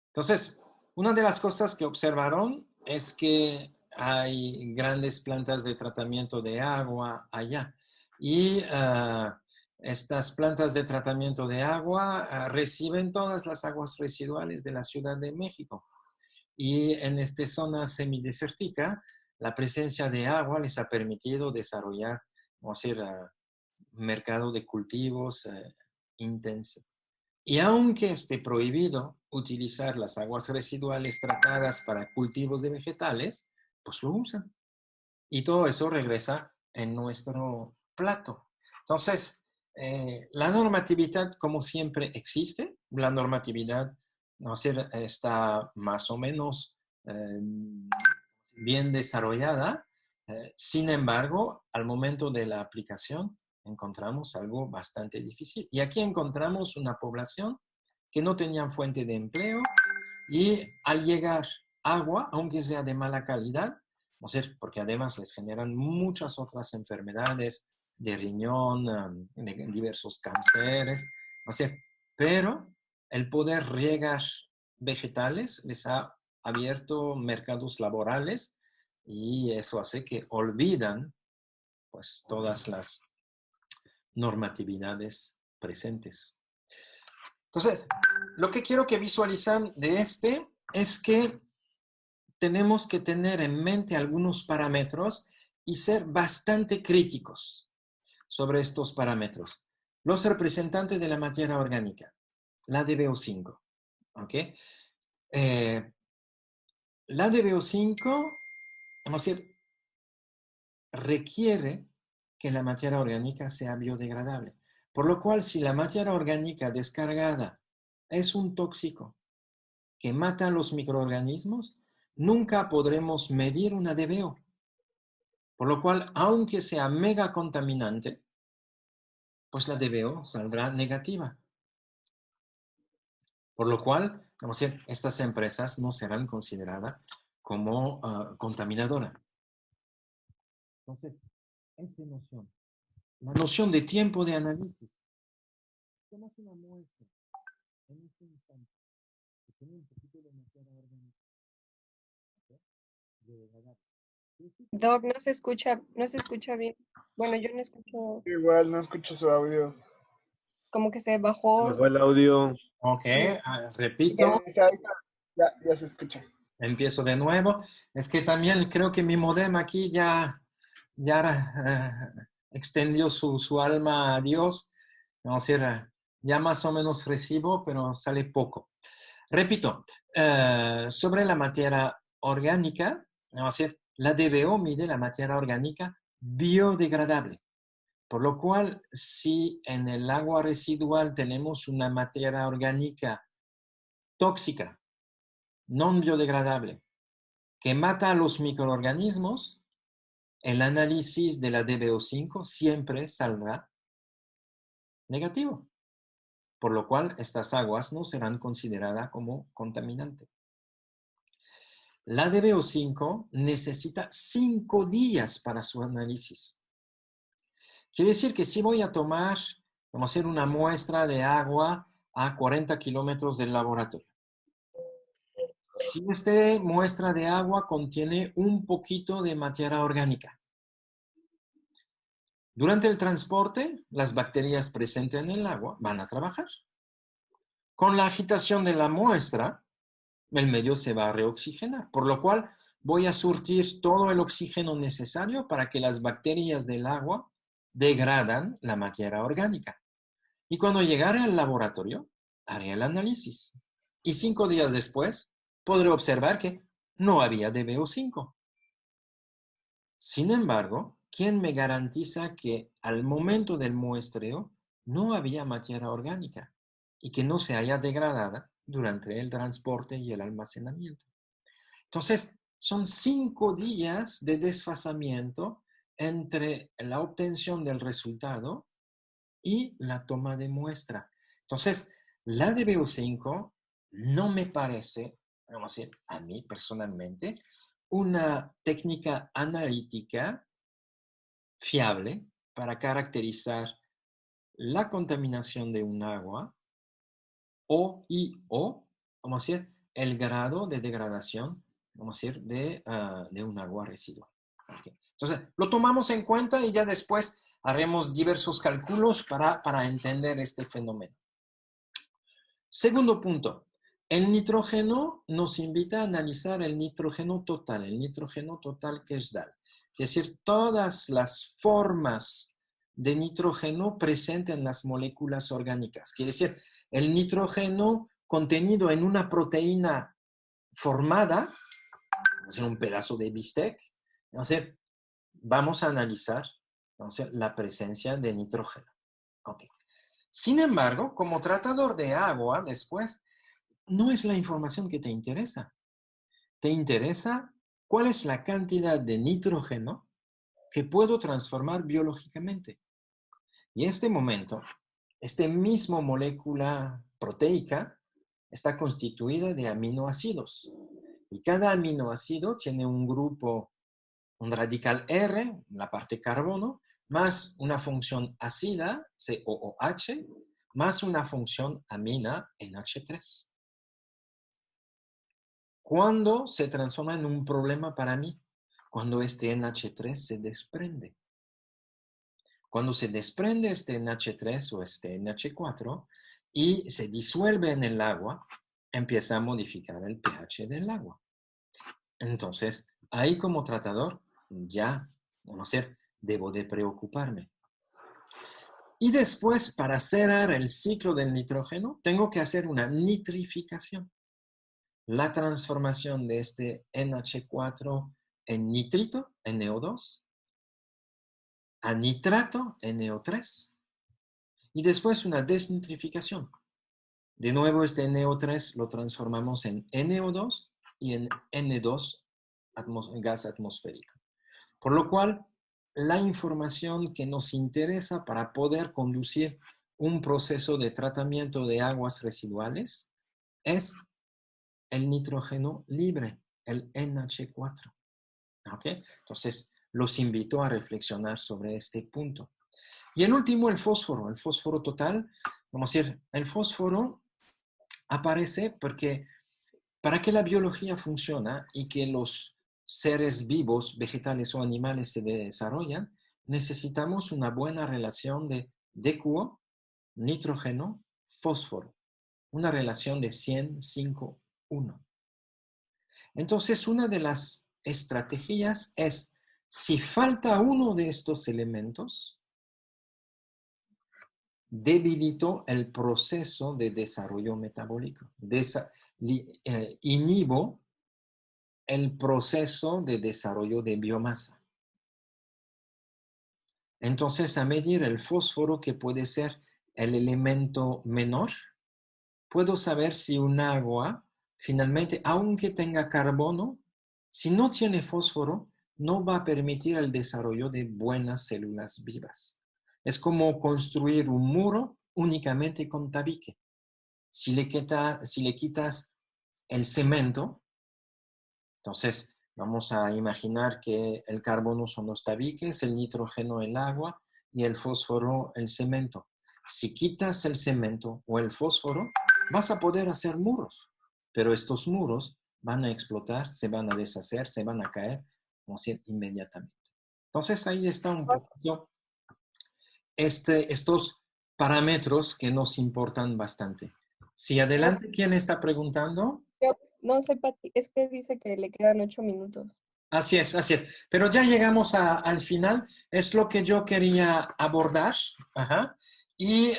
Entonces, una de las cosas que observaron es que hay grandes plantas de tratamiento de agua allá. Y estas plantas de tratamiento de agua reciben todas las aguas residuales de la Ciudad de México. Y en esta zona semidesértica, la presencia de agua les ha permitido desarrollar, vamos a decir, mercado de cultivos intenso. Y aunque esté prohibido utilizar las aguas residuales tratadas para cultivos de vegetales, pues lo usan. Y todo eso regresa en nuestro plato. Entonces, la normatividad, como siempre, existe. La normatividad, no sé, está más o menos bien desarrollada. Sin embargo, al momento de la aplicación, encontramos algo bastante difícil. Y aquí encontramos una población que no tenían fuente de empleo y al llegar agua, aunque sea de mala calidad, o sea, porque además les generan muchas otras enfermedades de riñón, de diversos cánceres, o sea, pero el poder regar vegetales les ha abierto mercados laborales y eso hace que olvidan pues todas las normatividades presentes. Entonces, lo que quiero que visualizan de este es que tenemos que tener en mente algunos parámetros y ser bastante críticos sobre estos parámetros. Los representantes de la materia orgánica, la DBO5, ¿ok? La DBO5, vamos a decir, requiere que la materia orgánica sea biodegradable. Por lo cual, si la materia orgánica descargada es un tóxico que mata a los microorganismos, nunca podremos medir una DBO. Por lo cual, aunque sea mega contaminante, pues la DBO saldrá negativa. Por lo cual, vamos a decir, estas empresas no serán consideradas como contaminadoras. Entonces, esta noción, la noción de tiempo de análisis, tomas una muestra en este instante que tiene un poquito de materia orgánica, ¿okay? Doc, no se escucha bien. Bueno, yo no escucho, Igual no escucho su audio. como que se Me bajó. fue el audio. Ok, Ya repito, está, ahí está. Ya se escucha. empiezo de nuevo. Es que también creo que mi modem aquí ya extendió su alma a Dios. Vamos a decir, ya más o menos recibo, pero sale poco. Repito, sobre la materia orgánica, vamos a decir, la DBO mide la materia orgánica biodegradable. Por lo cual, si en el agua residual tenemos una materia orgánica tóxica, no biodegradable, que mata a los microorganismos, el análisis de la DBO5 siempre saldrá negativo. Por lo cual, estas aguas no serán consideradas como contaminantes. La DBO5 necesita 5 días para su análisis. Quiere decir que si voy a tomar, vamos a hacer una muestra de agua a 40 kilómetros del laboratorio. Si esta muestra de agua contiene un poquito de materia orgánica. Durante el transporte, las bacterias presentes en el agua van a trabajar. Con la agitación de la muestra, el medio se va a reoxigenar, por lo cual voy a surtir todo el oxígeno necesario para que las bacterias del agua degradan la materia orgánica. Y cuando llegare al laboratorio, haré el análisis. Y 5 días después, podré observar que no había DBO5. Sin embargo, ¿quién me garantiza que al momento del muestreo no había materia orgánica y que no se haya degradada durante el transporte y el almacenamiento? Entonces, son 5 días de desfasamiento entre la obtención del resultado y la toma de muestra. Entonces, la DBO5 no me parece, vamos a decir, a mí personalmente, una técnica analítica fiable para caracterizar la contaminación de un agua o, vamos a decir, el grado de degradación, vamos a decir, de un agua residual. Okay. Entonces, lo tomamos en cuenta y ya después haremos diversos cálculos para entender este fenómeno. Segundo punto, el nitrógeno nos invita a analizar el nitrógeno total Kesdal, es decir, todas las formas de nitrógeno presentes en las moléculas orgánicas. Quiere decir, el nitrógeno contenido en una proteína formada, vamos a decir, un pedazo de bistec, vamos a analizar la presencia de nitrógeno. Okay. Sin embargo, como tratador de agua, después, no es la información que te interesa. Te interesa cuál es la cantidad de nitrógeno que puedo transformar biológicamente. Y en este momento, esta misma molécula proteica está constituida de aminoácidos. Y cada aminoácido tiene un grupo, un radical R, la parte carbono, más una función ácida, COOH, más una función amina, NH3. ¿Cuándo se transforma en un problema para mí? Cuando este NH3 se desprende. Cuando se desprende este NH3 o este NH4 y se disuelve en el agua, empieza a modificar el pH del agua. Entonces, ahí como tratador, ya, vamos a decir, debo de preocuparme. Y después, para cerrar el ciclo del nitrógeno, tengo que hacer una nitrificación. La transformación de este NH4 en nitrito, NO2, a nitrato, NO3, y después una desnitrificación. De nuevo, este NO3 lo transformamos en NO2 y en N2, gas atmosférico. Por lo cual, la información que nos interesa para poder conducir un proceso de tratamiento de aguas residuales es el nitrógeno libre, el NH4. ¿Okay? Entonces, los invito a reflexionar sobre este punto. Y el último, el fósforo total. Vamos a decir, el fósforo aparece porque para que la biología funcione y que los seres vivos, vegetales o animales se desarrollan, necesitamos una buena relación de DQO, nitrógeno, fósforo. Una relación de 100-5-1. Entonces, una de las estrategias es, si falta uno de estos elementos, debilito el proceso de desarrollo metabólico. Inhibo el proceso de desarrollo de biomasa. Entonces, a medir el fósforo, que puede ser el elemento menor, puedo saber si un agua, finalmente, aunque tenga carbono, si no tiene fósforo, no va a permitir el desarrollo de buenas células vivas. Es como construir un muro únicamente con tabique. Si le quitas el cemento, Entonces, vamos a imaginar que el carbono son los tabiques, el nitrógeno el agua y el fósforo el cemento. Si quitas el cemento o el fósforo, vas a poder hacer muros, pero estos muros van a explotar, se van a deshacer, se van a caer, como decir, inmediatamente. Entonces, ahí está un poquito estos parámetros que nos importan bastante. Sí, adelante, ¿quién está preguntando? No sé, Pati, es que dice que le quedan 8 minutos. Así es, así es. Pero ya llegamos al final. Es lo que yo quería abordar. Ajá. Y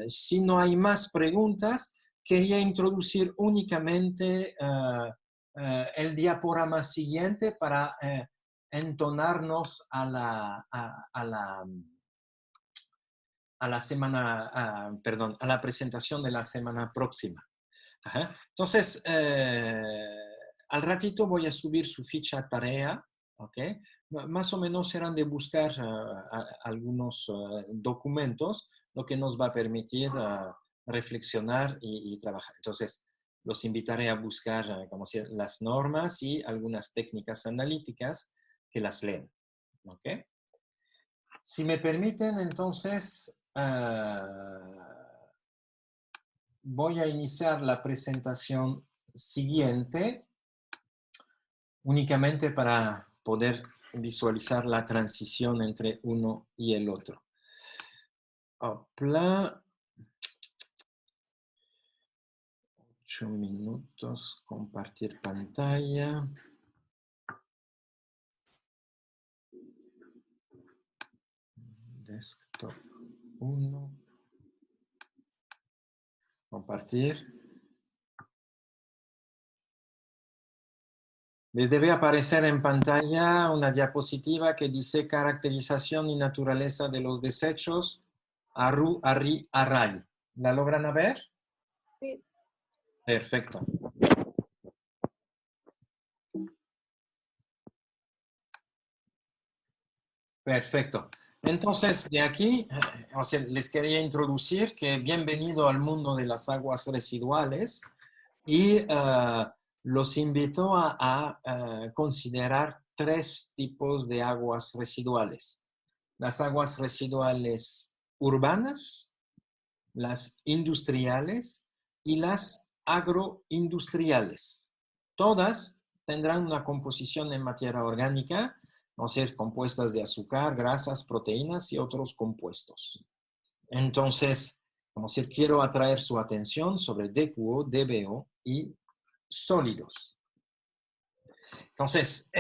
si no hay más preguntas, quería introducir únicamente el diaporama siguiente para entonarnos a la semana, perdón, a la presentación de la semana próxima. Ajá. Entonces, al ratito voy a subir su ficha tarea, ¿ok? Más o menos serán de buscar algunos documentos, lo que nos va a permitir reflexionar y trabajar. Entonces, los invitaré a buscar como si, las normas y algunas técnicas analíticas que las leen, ¿ok? Si me permiten, entonces, voy a iniciar la presentación siguiente únicamente para poder visualizar la transición entre uno y el otro. Opla. 8 minutos, compartir pantalla. Desktop 1. Compartir. Les debe aparecer en pantalla una diapositiva que dice caracterización y naturaleza de los desechos Aru, Arri, Array. ¿La logran ver? Sí. Perfecto. Perfecto. Entonces, de aquí, o sea, les quería introducir que bienvenido al mundo de las aguas residuales y los invito a considerar 3 tipos de aguas residuales. Las aguas residuales urbanas, las industriales y las agroindustriales. Todas tendrán una composición en materia orgánica, no ser compuestas de azúcar, grasas, proteínas y otros compuestos. Entonces, como si quiero atraer su atención sobre DQO, DBO y sólidos. Entonces,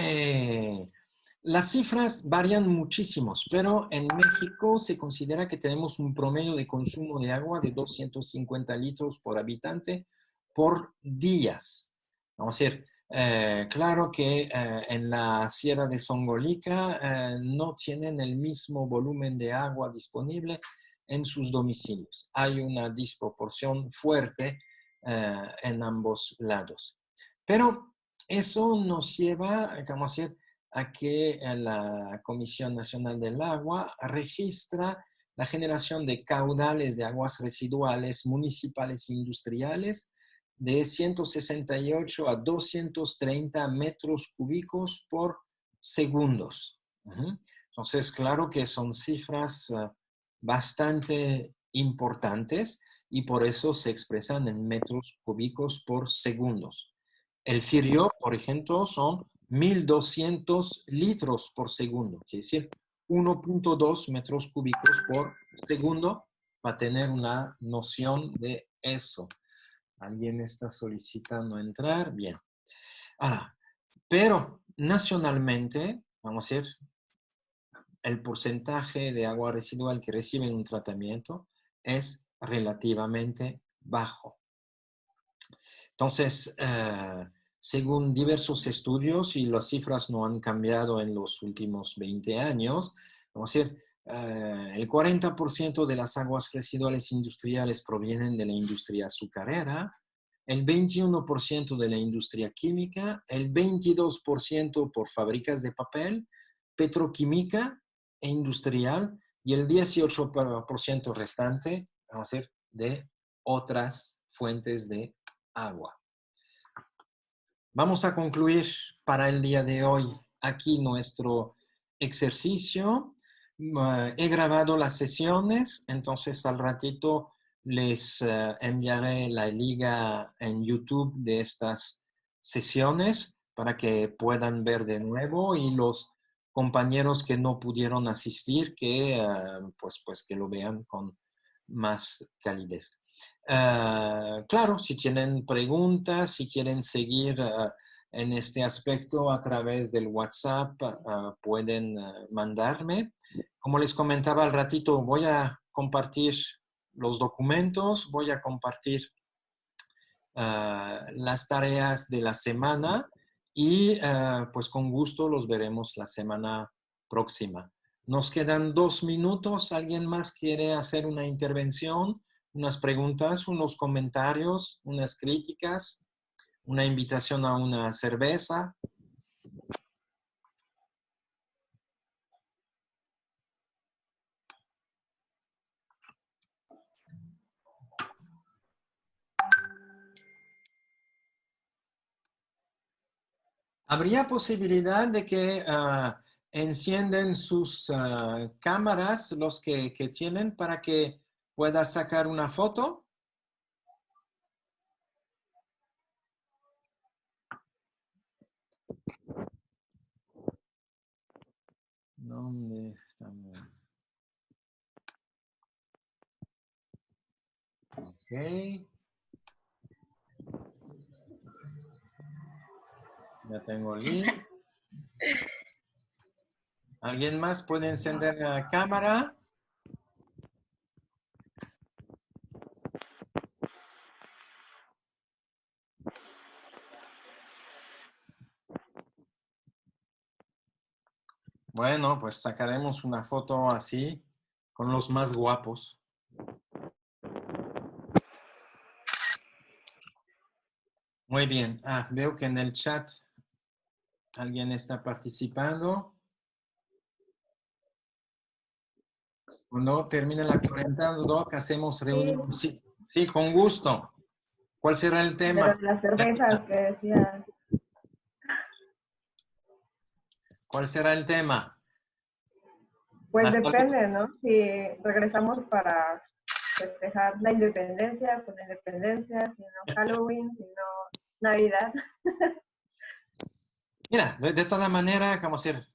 las cifras varían muchísimos, pero en México se considera que tenemos un promedio de consumo de agua de 250 litros por habitante por días. Vamos a decir, claro que en la Sierra de Songolica no tienen el mismo volumen de agua disponible en sus domicilios. Hay una disproporción fuerte en ambos lados. Pero eso nos lleva, vamos a decir, a que la Comisión Nacional del Agua registra la generación de caudales de aguas residuales municipales e industriales de 168 a 230 metros cúbicos por segundos. Entonces, claro que son cifras bastante importantes y por eso se expresan en metros cúbicos por segundos. El FIRIO, por ejemplo, son 1.200 litros por segundo, quiere decir 1.2 metros cúbicos por segundo, para tener una noción de eso. ¿Alguien está solicitando entrar? Bien. Ahora, pero nacionalmente, vamos a ver, el porcentaje de agua residual que reciben un tratamiento es relativamente bajo. Entonces, según diversos estudios, y las cifras no han cambiado en los últimos 20 años, vamos a decir, el 40% de las aguas residuales industriales provienen de la industria azucarera, el 21% de la industria química, el 22% por fábricas de papel, petroquímica e industrial, y el 18% restante, vamos a decir, de otras fuentes de agua. vamos a concluir para el día de hoy aquí nuestro ejercicio. He grabado las sesiones, entonces al ratito les enviaré la liga en YouTube de estas sesiones para que puedan ver de nuevo, y los compañeros que no pudieron asistir que pues que lo vean con más calidez. Claro, si tienen preguntas, si quieren seguir en este aspecto a través del WhatsApp, pueden mandarme. Como les comentaba al ratito, voy a compartir los documentos, voy a compartir las tareas de la semana y pues con gusto los veremos la semana próxima. Nos quedan 2 minutos. ¿Alguien más quiere hacer una intervención? Unas preguntas, unos comentarios, unas críticas, una invitación a una cerveza. ¿Habría posibilidad de que encienden sus cámaras, los que tienen, para que pueda sacar una foto? ¿Dónde estamos? Ok. Ya tengo el link. ¿Alguien más puede encender la cámara? Bueno, pues sacaremos una foto así, con los más guapos. Muy bien. Veo que en el chat alguien está participando. Cuando termine la cuarentena, Doc, hacemos reunión. Sí, sí, con gusto. ¿Cuál será el tema? Pero las cervezas que decía, ¿Cuál será el tema? pues La salud. depende, ¿no? Si regresamos para festejar la independencia, pues la independencia, si no Halloween, si no Navidad. Mira, de toda manera, como decir,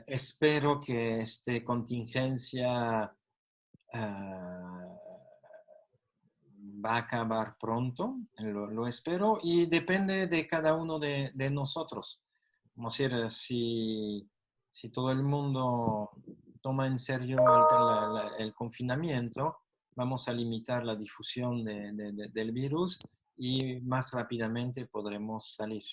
espero que esta contingencia va a acabar pronto, lo espero, y depende de cada uno de nosotros. Como decir, si todo el mundo toma en serio el confinamiento, vamos a limitar la difusión del virus y más rápidamente podremos salir.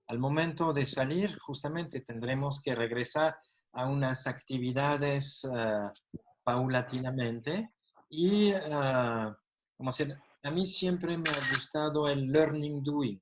Al momento de salir, justamente tendremos que regresar a unas actividades paulatinamente y, como decir, a mí siempre me ha gustado el learning doing.